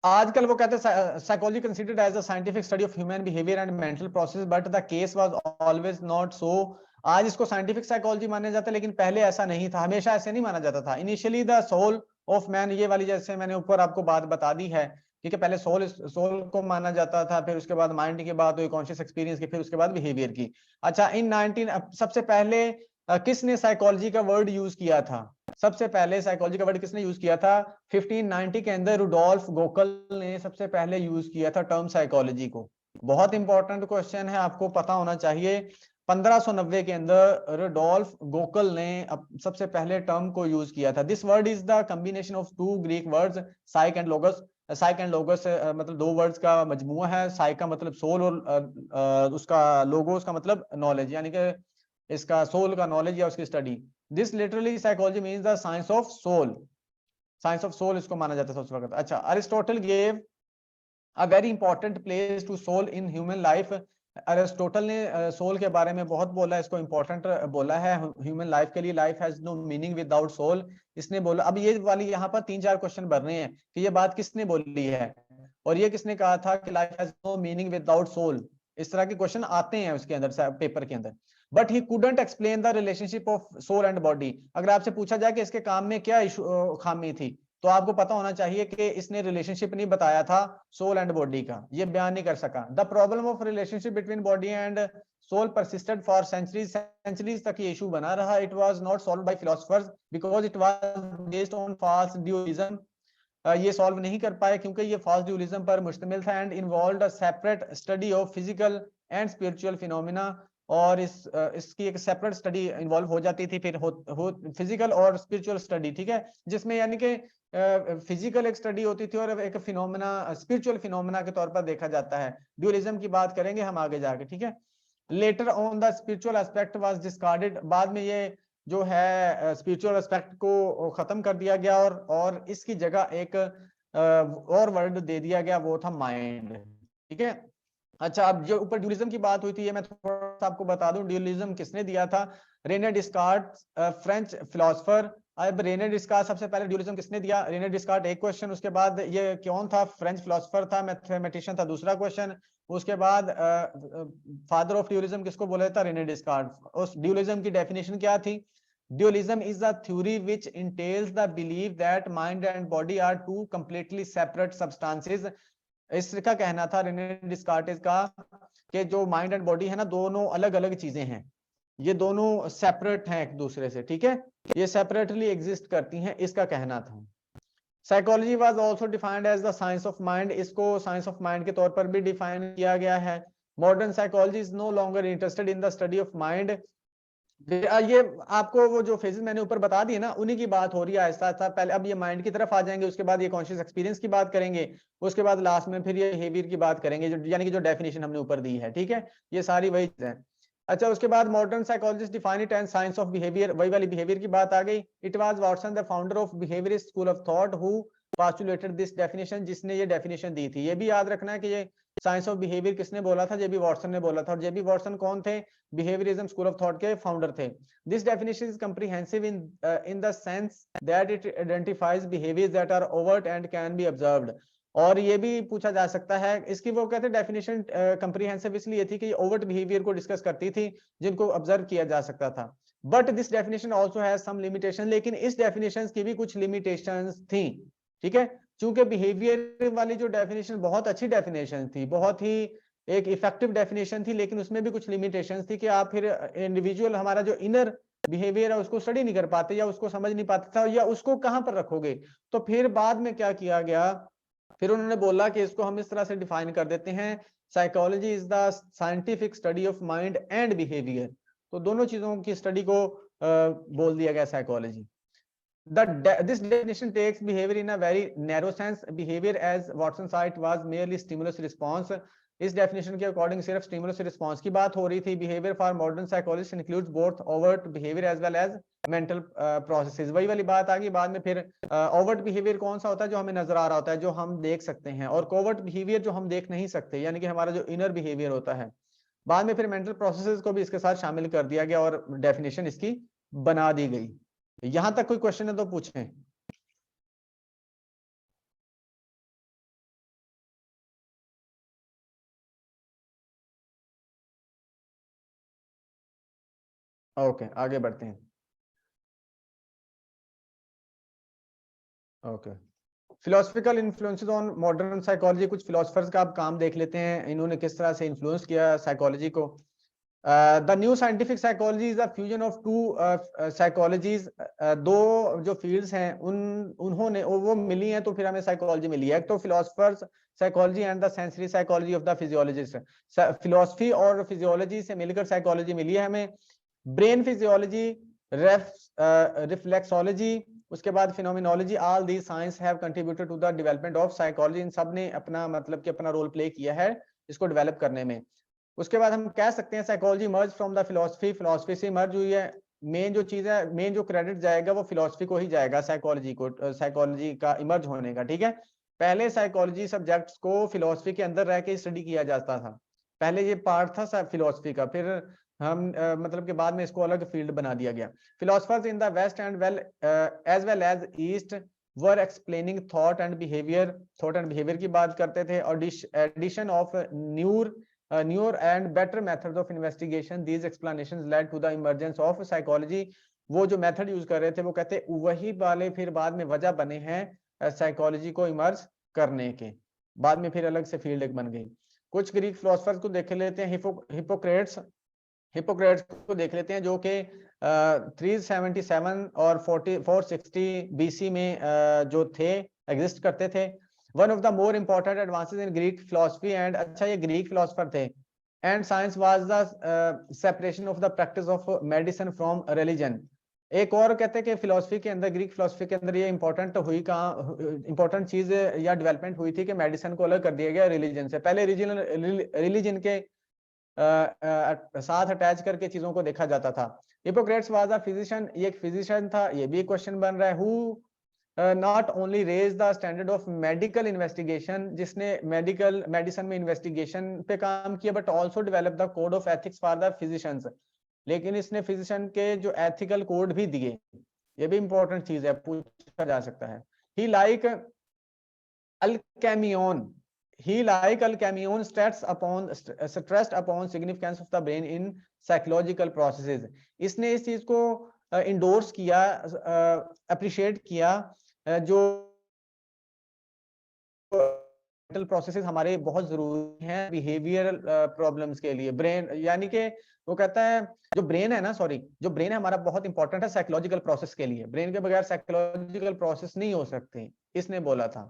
S1: आजकल वो कहते हैं psychology considered as a scientific study of human behaviour and mental process, but the case was always not so. आज इसको साइंटिफिक साइकोलॉजी माना जाता है, लेकिन पहले ऐसा नहीं था, हमेशा ऐसे नहीं माना जाता था। Initially the soul of man, ये वाली जैसे मैंने ऊपर आपको बात बता दी है, ठीक है। पहले सोल को माना जाता था, फिर उसके बाद माइंड की बात हुई, कॉन्शियस एक्सपीरियंस की, फिर उसके बाद बिहेवियर की। अच्छा, इन 19 सबसे पहले किसने साइकोलॉजी का वर्ड यूज किया था? सबसे पहले साइकोलॉजी का वर्ड किसने यूज किया था? 1590 के अंदर रुडोल्फ गोकल ने सबसे पहले यूज किया था टर्म साइकोलॉजी को। बहुत इंपॉर्टेंट क्वेश्चन है, आपको पता होना चाहिए। 1590 के अंदर रुडोल्फ गोकल ने सबसे पहले टर्म को यूज किया था। This word is the combination of two Greek words, psyche and logos. Psyche and logos मतलब दो वर्ड्स का मजमुआ है। साइक का मतलब सोल और उसका लोगोस का मतलब नॉलेज, यानी कि इसका सोल का नॉलेज या उसकी study. This literally psychology means the science of soul. Science of soul इसको माना जाता है उस वक्त। अच्छा, Aristotle gave a very important place to soul in human life. Aristotle ने सोल के बारे में बहुत बोला, इसको इंपॉर्टेंट बोला है ह्यूमन लाइफ के लिए, life has no meaning without soul, इसने बोला। अब ये वाली यहाँ पर 3-4 क्वेश्चन बन रहे हैं कि ये बात किसने बोली है और ये किसने कहा था कि life has no meaning without soul. इस तरह के क्वेश्चन आते हैं उसके अंदर, पेपर के अंदर। But he couldn't explain the relationship of soul and body. अगर आपसे पूछा जाए कि इसके काम में क्या इशू खामी थी, तो आपको पता होना चाहिए कि इसने रिलेशनशिप नहीं बताया था सोल एंड बॉडी का, ये बयान नहीं कर सका। The problem of relationship between body and soul persisted for centuries तक ये इशू बना रहा। It was not solved by philosophers because it was based on false dualism. ये सॉल्व नहीं कर पाए क्योंकि ये फॉल्स ड्यूलिज्म पर मुश्तमिल था and involved a separate study of physical and spiritual phenomena. और इसकी एक सेपरेट स्टडी इन्वॉल्व हो जाती थी फिर फिजिकल और स्पिरिचुअल स्टडी, ठीक है, जिसमें यानी कि फिजिकल एक स्टडी होती थी और एक फिनोमेना स्पिरिचुअल फिनोमेना के तौर पर देखा जाता है। ड्यूलिज्म की बात करेंगे हम आगे जाके, ठीक है। Later on the spiritual aspect was discarded, बाद में ये जो है स्पिरिचुअल एस्पेक्ट को खत्म कर दिया गया और इसकी जगह एक और वर्ड दे दिया गया, वो था माइंड, ठीक है। अच्छा, अब जो ऊपर ड्यूलिज्म की बात हुई थी, ये मैं थोड़ा सा आपको बता दूं ड्यूलिज्म किसने दिया था। Rene Descartes, French philosopher. अब रेने डिस्कार्ट सबसे पहले ड्यूलिज्म किसने दिया, रेने डिस्कार्ट एक क्वेश्चन, उसके बाद ये कौन था, फ्रेंच फिलोसोफर था, मैथमेटिशियन था, दूसरा क्वेश्चन। उसके बाद फादर ऑफ ड्यूलिज्म किसको बोला था, रेने डिस्कार्ट। उस ड्यूलिज्म की डेफिनेशन क्या थी, dualism is a theory which entails the belief that mind and body are two completely separate substances. इसका कहना था रेने डिस्कार्टिस का कि जो माइंड एंड बॉडी है ना, दोनों अलग अलग चीजें हैं, ये दोनों सेपरेट हैं एक दूसरे से, ठीक है, ये सेपरेटली एग्जिस्ट करती हैं, इसका कहना था। Psychology was also defined as the science of mind, इसको साइंस ऑफ माइंड के तौर पर भी डिफाइन किया गया है। Modern psychology is no longer interested in the study of mind. ये आपको वो जो फेजेस मैंने ऊपर बता दिए ना, उन्हीं की बात हो रही है ऐसा था। पहले अब ये माइंड की तरफ आ जाएंगे, उसके बाद ये कॉन्शियस एक्सपीरियंस की बात करेंगे, उसके बाद लास्ट में फिर ये बिहेवियर की बात करेंगे, जो यानी कि जो डेफिनेशन हमने ऊपर दी है, ठीक है, ये सारी वही है। अच्छा, उसके बाद modern psychologist define it as science of behaviour, वही वाली बिहेवियर की बात आ गई। It was Watson the founder of behaviourist school of thought who postulated this definition, जिसने ये डेफिनेशन दी थी। ये भी याद रखना है कि ये साइंस ऑफ बिहेवियर किसने बोला था, जेबी वाटसन ने बोला था। और जेबी वाटसन कौन थे, बिहेवियरिज्म स्कूल ऑफ थॉट के फाउंडर थे। This definition is comprehensive in the sense that it identifies behaviours that are overt and can be observed. और ये भी पूछा जा सकता है, इसकी वो कहते हैं डेफिनेशन कॉम्प्रिहेंसिव इसलिए थी कि ओवर्ट बिहेवियर को डिस्कस करती थी जिनको ऑब्जर्व किया जा सकता था। But this definition also has some limitation, लेकिन इस डेफिनेशन की भी कुछ लिमिटेशंस थी, ठीक है। चूंकि बिहेवियर वाली जो डेफिनेशन बहुत अच्छी डेफिनेशन थी, बहुत ही एक इफेक्टिव डेफिनेशन थी, लेकिन उसमें भी कुछ लिमिटेशंस थी कि आप फिर इंडिविजुअल हमारा जो इनर बिहेवियर है उसको स्टडी नहीं कर पाते या उसको समझ नहीं पाते था, या उसको कहां पर रखोगे। तो फिर बाद में क्या किया गया, फिर उन्होंने बोला कि इसको हम इस तरह से डिफाइन कर देते हैं, psychology is the scientific study of mind and behaviour. तो दोनों चीजों की स्टडी को बोल दिया गया psychology. This definition takes behavior in a very narrow sense. Behavior, as Watson said, was merely stimulus response. इस डेफिनेशन के अकॉर्डिंग सिर्फ स्टिमुलस रिस्पांस की बात हो रही थी। Behaviour for modern psychologist includes both overt behaviour as well as mental processes. वही वाली बात आ गई बाद में। फिर ओवर्ट बिहेवियर कौन सा होता है, जो हमें नजर आ रहा होता है, जो हम देख सकते हैं, और कोवर्ट बिहेवियर जो हम देख नहीं सकते, यानी कि हमारा जो इनर बिहेवियर होता है। बाद में फिर मेंटल प्रोसेसेस को भी इसके साथ शामिल कर दिया गया और डेफिनेशन इसकी बना दी गई। यहां तक कोई क्वेश्चन है तो पूछें। ओके, आगे बढ़ते हैं। Okay, philosophical influences on modern psychology. कुछ फिलोसफर्स का आप काम देख लेते हैं, इन्होंने किस तरह से इन्फ्लुएंस किया साइकोलॉजी को। The new scientific psychology is a fusion of two psychologies. दो जो फील्ड्स हैं उन्होंने वो मिली हैं, तो फिर हमें साइकोलॉजी मिली है। तो philosophers psychology and the sensory psychology of the physiologist. Philosophy और फिजियोलॉजी से मिलकर साइकोलॉजी मिली है हमें। ब्रेन फिजियोलॉजी, रिफ्लेक्सोलॉजी, उसके बाद phenomenology, all the science have contributed to the development of psychology. इन सब ने अपना मतलब कि अपना रोल प्ले किया है इसको डेवलप करने में। उसके बाद हम कह सकते हैं psychology merge from the philosophy, philosophy से मर्ज हुई है। मेन जो चीज है, मेन जो क्रेडिट जाएगा वो फिलोसफी को ही जाएगा, साइकोलॉजी को, साइकोलॉजी का इमर्ज होने का, ठीक है। पहले साइकोलॉजी सब्जेक्ट्स को फिलोसफी के अंदर रह के स्टडी किया जाता था, पहले ये पार्ट था फिलोसफी का, फिर हम मतलब के बाद में इसको अलग फील्ड बना दिया गया। Philosophers in the west and as well as east were explaining thought and behaviour की बात करते थे, और addition of newer and better methods of investigation, these explanations led to the emergence of psychology। वो जो मेथड यूज कर रहे थे वो कहते वही वाले फिर बाद में वजह बने हैं साइकोलॉजी को इमर्ज करने के, बाद में फिर अलग से फील्ड एक बन गई। कुछ ग्रीक फिलोसफर्स को देख लेते हैं। हिपोक्रेट्स को देख लेते हैं, जो कि 377 और 460 BC में जो थे, एग्जिस्ट करते थे। One of the more important advances in Greek philosophy and, अच्छा ये ग्रीक फिलोसफर थे, and science was the separation of the practice of medicine from religion. एक और कहते हैं कि फिलोसफी के अंदर, ग्रीक फिलोसफी के अंदर ये इंपॉर्टेंट चीज या डेवलपमेंट हुई थी कि मेडिसिन को अलग कर दिया गया रिलीजन से। पहले रिलीजन के साथ अटैच करके चीजों को देखा जाता था। हिपोक्रेट्स वाज अ फिजिशियन, ये एक फिजिशियन था, ये भी एक क्वेश्चन बन रहा है। Who not only raise the standard of medical investigation, जिसने मेडिसिन में इन्वेस्टिगेशन पे काम किया, but also develop the code of ethics for the physicians, लेकिन इसने फिजिशियन के जो एथिकल कोड भी दिए। ये भी इंपॉर्टेंट चीज है, पूछा जा सकता है। ही like Alcamion stressed upon significance of the brain in psychological processes। इसने इस चीज को इंडोर्स किया, अप्रिशिएट किया, जो प्रोसेसेस हमारे बहुत जरूरी हैं बिहेवियरल प्रॉब्लम्स के लिए। ब्रेन यानी कि वो कहता है जो ब्रेन है हमारा बहुत इंपॉर्टेंट है साइकोलॉजिकल प्रोसेस के लिए। ब्रेन के बगैर साइकोलॉजिकल प्रोसेस नहीं हो सकते, इसने बोला था।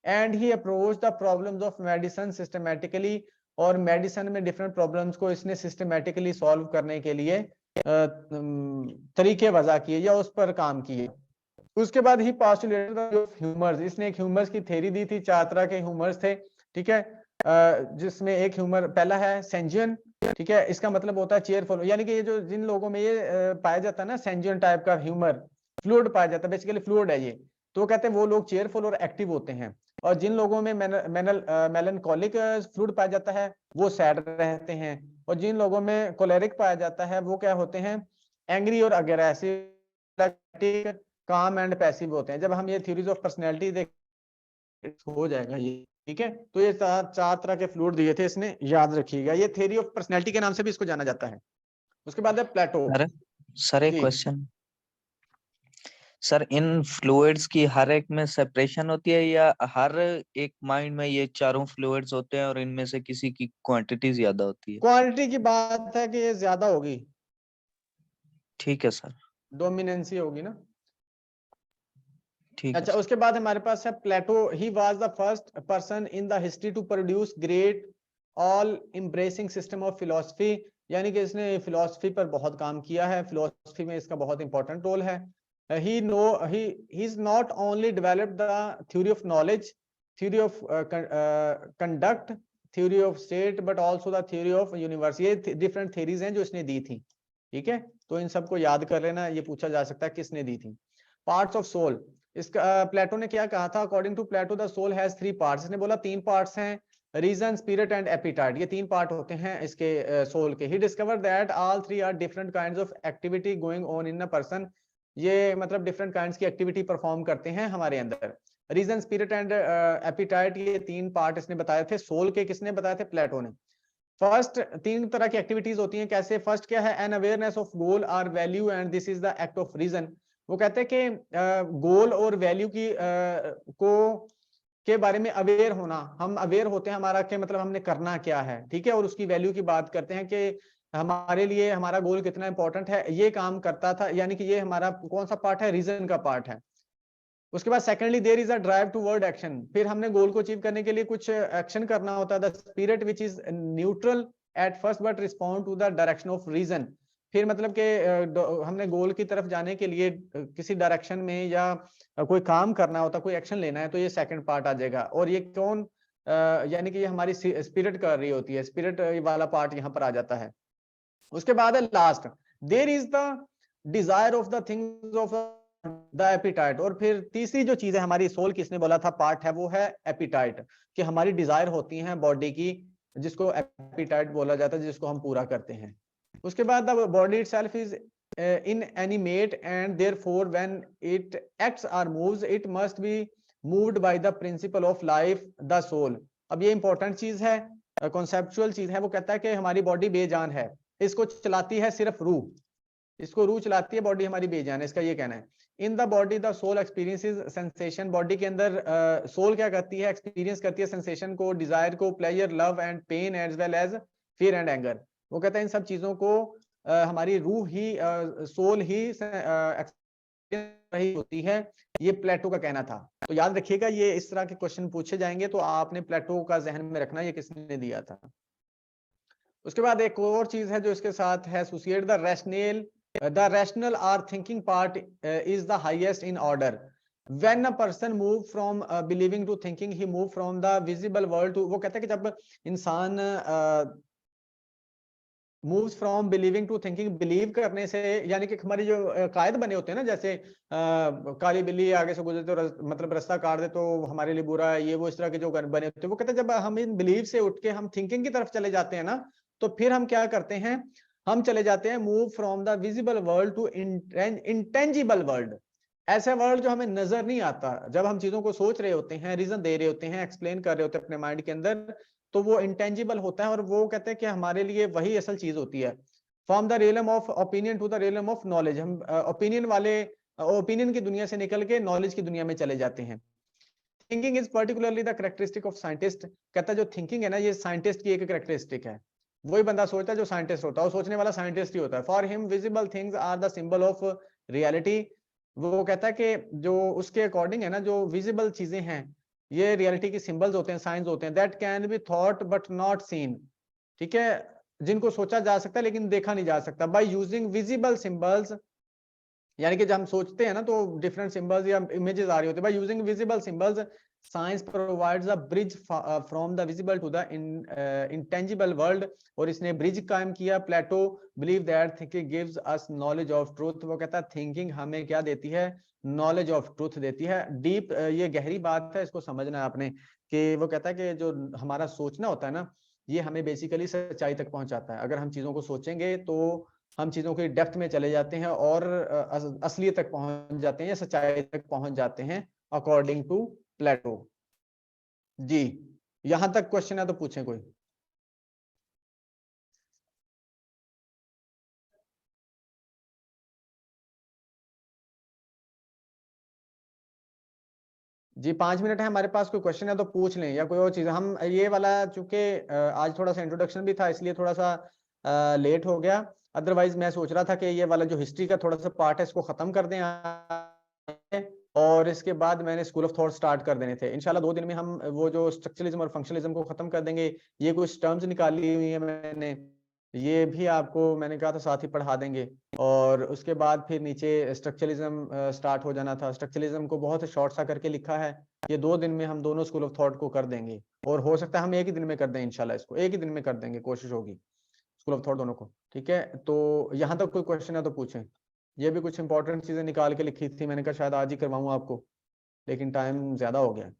S1: And he approach the problems of medicine systematically, और मेडिसिन में डिफरेंट प्रॉब्लम्स को इसने सिस्टमैटिकली सॉल्व करने के लिए तरीके वजह किए या उस पर काम किए। उसके बाद ही पोस्टुलेटेड ह्यूमर्स, इसने एक ह्यूमर्स की थ्योरी दी थी। 4 तरह के ह्यूमर्स थे, ठीक है, जिसमें एक ह्यूमर पहला है सेंजियन, ठीक है, इसका मतलब होता है चेयरफुल, यानी कि ये जो जिन लोगों में ये पाया जाता है ना सेंजियन टाइप का ह्यूमर, फ्लूइड पाया जाता है, बेसिकली फ्लूइड है ये, तो कहते हैं वो लोग चेयरफुल और एक्टिव होते हैं। और जिन लोगों में मेलनकॉलिक फ्लूइड पाया जाता है वो सैड रहते हैं, और जिन लोगों में कोलेरिक पाया जाता है वो क्या होते हैं, एंग्री और अग्रेसिव, काम एंड पैसिव होते हैं। जब हम ये थ्योरीज ऑफ पर्सनैलिटी देख हो जाएगा ये, ठीक है। तो ये 4 तरह के फ्लूइड दिए थे, इसने याद रखिएगा। ये थ्योरी ऑफ पर्सनैलिटी के नाम से भी इसको जाना जाता है। उसके बाद है प्लेटो।
S3: सर एक क्वेश्चन सर, इन फ्लूइड्स की हर एक में सेपरेशन होती है या हर एक माइंड में ये चारों फ्लूइड्स होते हैं और इनमें से किसी की क्वांटिटी ज्यादा होती है?
S1: क्वांटिटी की बात है कि ये ज्यादा होगी,
S3: ठीक है सर,
S1: डोमिनेंसी होगी ना।
S3: ठीक
S1: अच्छा,
S3: है।
S1: उसके बाद हमारे पास है Plato. He was the first person in the history to produce great all embracing system of philosophy, यानी कि इसने फिलोसफी पर बहुत काम किया है, फिलोसफी में इसका बहुत इंपॉर्टेंट रोल है। he is not only developed the theory of knowledge, theory of conduct, theory of state, but also the theory of universe। ये डिफरेंट थ्योरीज हैं जो इसने दी थी, ठीक है, तो इन सबको याद कर लेना। ये पूछा जा सकता है किसने दी थी। पार्ट्स ऑफ सोल, इसका प्लेटो ने क्या कहा था, according to Plato the soul has 3 parts. इसने बोला 3 पार्ट्स हैं, रीजन, स्पिरिट एंड एपिटाइट, ये 3 पार्ट होते हैं इसके सोल के। He discover that all 3 are different kinds of activity going on in a person, ये मतलब डिफरेंट काइंड्स की एक्टिविटी परफॉर्म करते हैं हमारे अंदर। रीजन, स्पिरिट एंड एपिटाइट, ये 3 पार्ट इसने बताए थे सोल के। किसने बताए थे? प्लेटो ने। फर्स्ट 3 तरह की एक्टिविटीज होती हैं, कैसे? फर्स्ट क्या है? एन अवेयरनेस ऑफ गोल और value and this is the act of reason. वो कहते हैं कि गोल और वैल्यू की के बारे में अवेयर होना, हम अवेयर होते हैं हमारा के मतलब हमने करना क्या है, ठीक है, और उसकी वैल्यू की बात करते हैं कि हमारे लिए हमारा गोल कितना इंपॉर्टेंट है, ये काम करता था, यानी कि ये हमारा कौन सा पार्ट है? रीजन का पार्ट है। उसके बाद secondly there is a drive toward action, फिर हमने गोल को अचीव करने के लिए कुछ एक्शन करना होता है। The spirit which is neutral at first but respond to the direction of reason, फिर मतलब कि हमने गोल की तरफ जाने के लिए किसी डायरेक्शन में या कोई काम करना होता, कोई एक्शन लेना है, तो ये सेकंड पार्ट आ जाएगा। और ये कौन यानी कि ये हमारी स्पिरिट कर रही होती है, स्पिरिट वाला पार्ट यहाँ पर आ जाता है। उसके बाद है last, there is the desire of the things of the appetite, और फिर तीसरी जो चीज है हमारी सोल, किसने बोला था पार्ट है, वो है एपिटाइट, कि हमारी डिजायर होती हैं बॉडी की जिसको एपिटाइट बोला जाता है, जिसको हम पूरा करते हैं। उसके बाद the body itself is inanimate and therefore when it acts or moves it must be moved by the principle of life, the soul। अब ये इंपॉर्टेंट चीज है, कॉन्सेप्चुअल चीज है। वो कहता है कि हमारी बॉडी बेजान है, इसको चलाती है सिर्फ रूह, इसको रूह चलाती है, बॉडी हमारी बेजान है, इसका ये कहना है। In the body the soul experiences sensation, body के अंदर सोल क्या करती है, एक्सपीरियंस करती है सेंसेशन को, डिजायर को, pleasure, love and pain as well as fear and anger. वो कहता है इन सब चीजों को हमारी रूह ही, सोल ही रही होती है। ये प्लेटो का कहना था। तो याद रखिएगा, ये इस तरह के क्वेश्चन पूछे जाएंगे तो आपने प्लेटो का जहन में रखना, ये किसने दिया था। उसके बाद एक और चीज है जो इसके साथ है, associate the rational or thinking part is the highest in order. When a person move from believing to thinking, he move from the visible world to, वो कहता है कि जब इंसान moves from believing to thinking, believe करने से, यानी कि हमारे जो कायद बने होते हैं ना, जैसे काली बिल्ली आगे से गुजरे तो मतलब रास्ता काट दे तो हमारे लिए बुरा है, ये वो इस तरह के जो बने होते हैं। वो कहते हैं जब हम इन बिलीव से उठ के हम थिंकिंग की तरफ चले जाते हैं ना, तो फिर हम क्या करते हैं, हम चले जाते हैं move from the visible world to intangible world. ऐसा वर्ल्ड जो हमें नजर नहीं आता, जब हम चीजों को सोच रहे होते हैं, रीजन दे रहे होते हैं, एक्सप्लेन कर रहे होते हैं अपने माइंड के अंदर, तो वो इंटेंजिबल होता है। और वो कहते हैं कि हमारे लिए वही असल चीज होती है। From the realm of opinion to the realm of knowledge, हम ओपिनियन की दुनिया से निकल के नॉलेज की दुनिया में चले जाते हैं। Thinking is particularly the characteristic of scientist, कहता है जो थिंकिंग है ना, ये साइंटिस्ट की एक कैरेक्टरिस्टिक है। वही बंदा सोचता है जो साइंटिस्ट होता है, वो सोचने वाला साइंटिस्ट ही होता है। For him visible things are the symbol of reality. वो कहता है कि जो उसके अकॉर्डिंग है ना, जो विजिबल चीजें हैं ये रियलिटी की सिंबल्स होते हैं, साइंस होते हैं। That can be thought but not seen, ठीक है, जिनको सोचा जा सकता है लेकिन देखा नहीं जा सकता। बाय यूजिंग विजिबल सिंबल्स, यानी कि जब हम सोचते हैं ना तो डिफरेंट सिंबल्स या इमेजेस आ रही होती है। By using visible symbols science provides a bridge from the visible to the intangible world. और इसने ब्रिज कायम किया। Plato believe that thinking gives us knowledge of truth. वो कहता है थिंकिंग हमें क्या देती है, नॉलेज ऑफ ट्रूथ देती है। डीप, ये गहरी बात है, इसको समझना है आपने। कि वो कहता है कि जो हमारा सोचना होता है ना, ये हमें बेसिकली सच्चाई तक पहुंचाता है। अगर हम चीजों को सोचेंगे तो हम चीजों की डेप्थ में चले जाते हैं और असलियत तक पहुंच जाते हैं या सच्चाई तक पहुंच जाते हैं, अकॉर्डिंग टू प्लेटो। जी, यहां तक क्वेश्चन है तो पूछें कोई। जी 5 मिनट है हमारे पास, कोई क्वेश्चन है तो पूछ लें या कोई और चीज। हम ये वाला चूंकि आज थोड़ा सा इंट्रोडक्शन भी था इसलिए थोड़ा सा लेट हो गया। अदरवाइज मैं सोच रहा था कि ये वाला जो हिस्ट्री का थोड़ा सा पार्ट है इसको खत्म कर दें और इसके बाद मैंने स्कूल ऑफ थॉट स्टार्ट कर देने थे। इंशाल्लाह 2 दिन में हम वो जो स्ट्रक्चरलिज्म और फंक्शनलिज्म को खत्म कर देंगे। ये कुछ टर्म्स निकाली हुई है मैंने, ये भी आपको मैंने कहा था साथ ही पढ़ा देंगे। और उसके बाद फिर नीचे स्ट्रक्चरलिज्म स्टार्ट हो जाना था। स्ट्रक्चरलिज्म को बहुत शॉर्ट सा करके लिखा है। ये 2 दिन में हम दोनों स्कूल ऑफ थॉट को कर देंगे और हो सकता है हम एक ही दिन में कर दें। इंशाल्लाह इसको एक ही दिन में कर देंगे, कोशिश होगी स्कूल ऑफ थॉट दोनों को। ठीक है, तो यहाँ तक कोई क्वेश्चन है तो पूछें। ये भी कुछ इंपॉर्टेंट चीजें निकाल के लिखी थी, मैंने कहा शायद आज ही करवाऊँ आपको, लेकिन टाइम ज्यादा हो गया।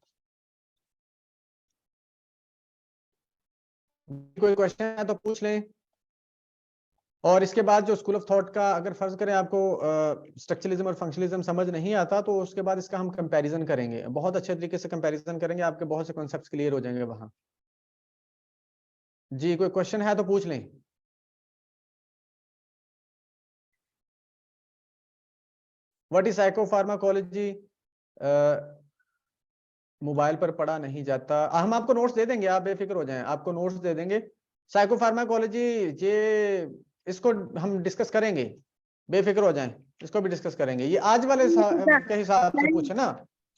S1: कोई क्वेश्चन है तो पूछ लें। और इसके बाद जो स्कूल ऑफ थॉट का, अगर फर्ज करें आपको स्ट्रक्चरलिज्म और फंक्शनलिज्म समझ नहीं आता तो उसके बाद इसका हम कंपैरिजन करेंगे, बहुत अच्छे तरीके से कंपैरिजन करेंगे, आपके बहुत से कॉन्सेप्ट्स क्लियर हो जाएंगे वहां। जी कोई क्वेश्चन है तो पूछ लें। व्हाट इज साइकोफार्माकोलॉजी, मोबाइल पर पढ़ा नहीं जाता। हम आपको नोट्स दे देंगे, आप बेफिक्र हो जाएं, आपको नोट्स दे देंगे। साइकोफार्माकोलॉजी ये इसको हम डिस्कस करेंगे, बेफिक्र हो जाएं, इसको भी डिस्कस करेंगे। ये आज वाले के हिसाब से पूछे ना,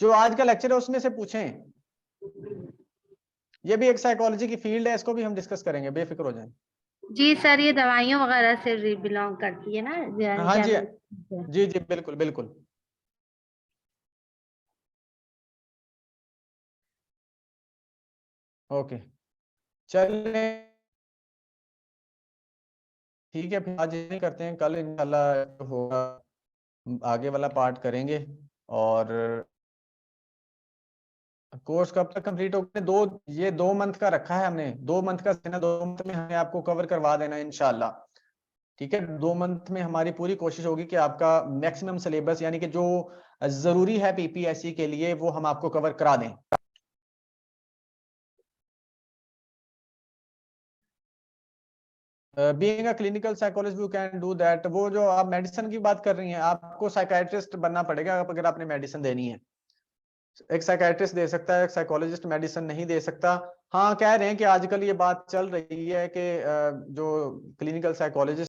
S1: जो आज का लेक्चर है उसमें से पूछें। ये भी एक साइकोलॉजी की फील्ड है, इसको भी हम डिस्कस करेंगे, बेफिक्र हो जाएं।
S2: जी सर, ये दवाइयों वगैरह से बिलोंग करती है ना?
S1: हाँ जी,
S2: क्या
S1: जी जी बिल्कुल बिल्कुल। ओके चलिए ठीक है, फिर आज यही करते हैं, कल इंशाल्लाह होगा आगे वाला पार्ट करेंगे। और कोर्स कब तक कंप्लीट होगा? ये 2 मंथ का रखा है हमने, 2 मंथ का देना, 2 मंथ में हमें आपको कवर करवा देना है इंशाल्लाह। ठीक है, 2 मंथ में हमारी पूरी कोशिश होगी कि आपका मैक्सिमम सिलेबस यानी कि जो जरूरी है पीपीएससी के लिए वो हम आपको कवर करा दें। Being a clinical psychologist you can do that. वो जो आप मेडिसिन की बात कर रही हैं, आपको साइकाइट्रिस्ट बनना पड़ेगा अगर आपने मेडिसिन देनी है। एक साइकाइट्रिस्ट दे सकता है, एक साइकोलॉजिस्ट मेडिसिन नहीं दे सकता। हाँ, कह रहे हैं कि आजकल ये बात चल रही है कि जो क्लिनिकल साइकोलॉजिस्ट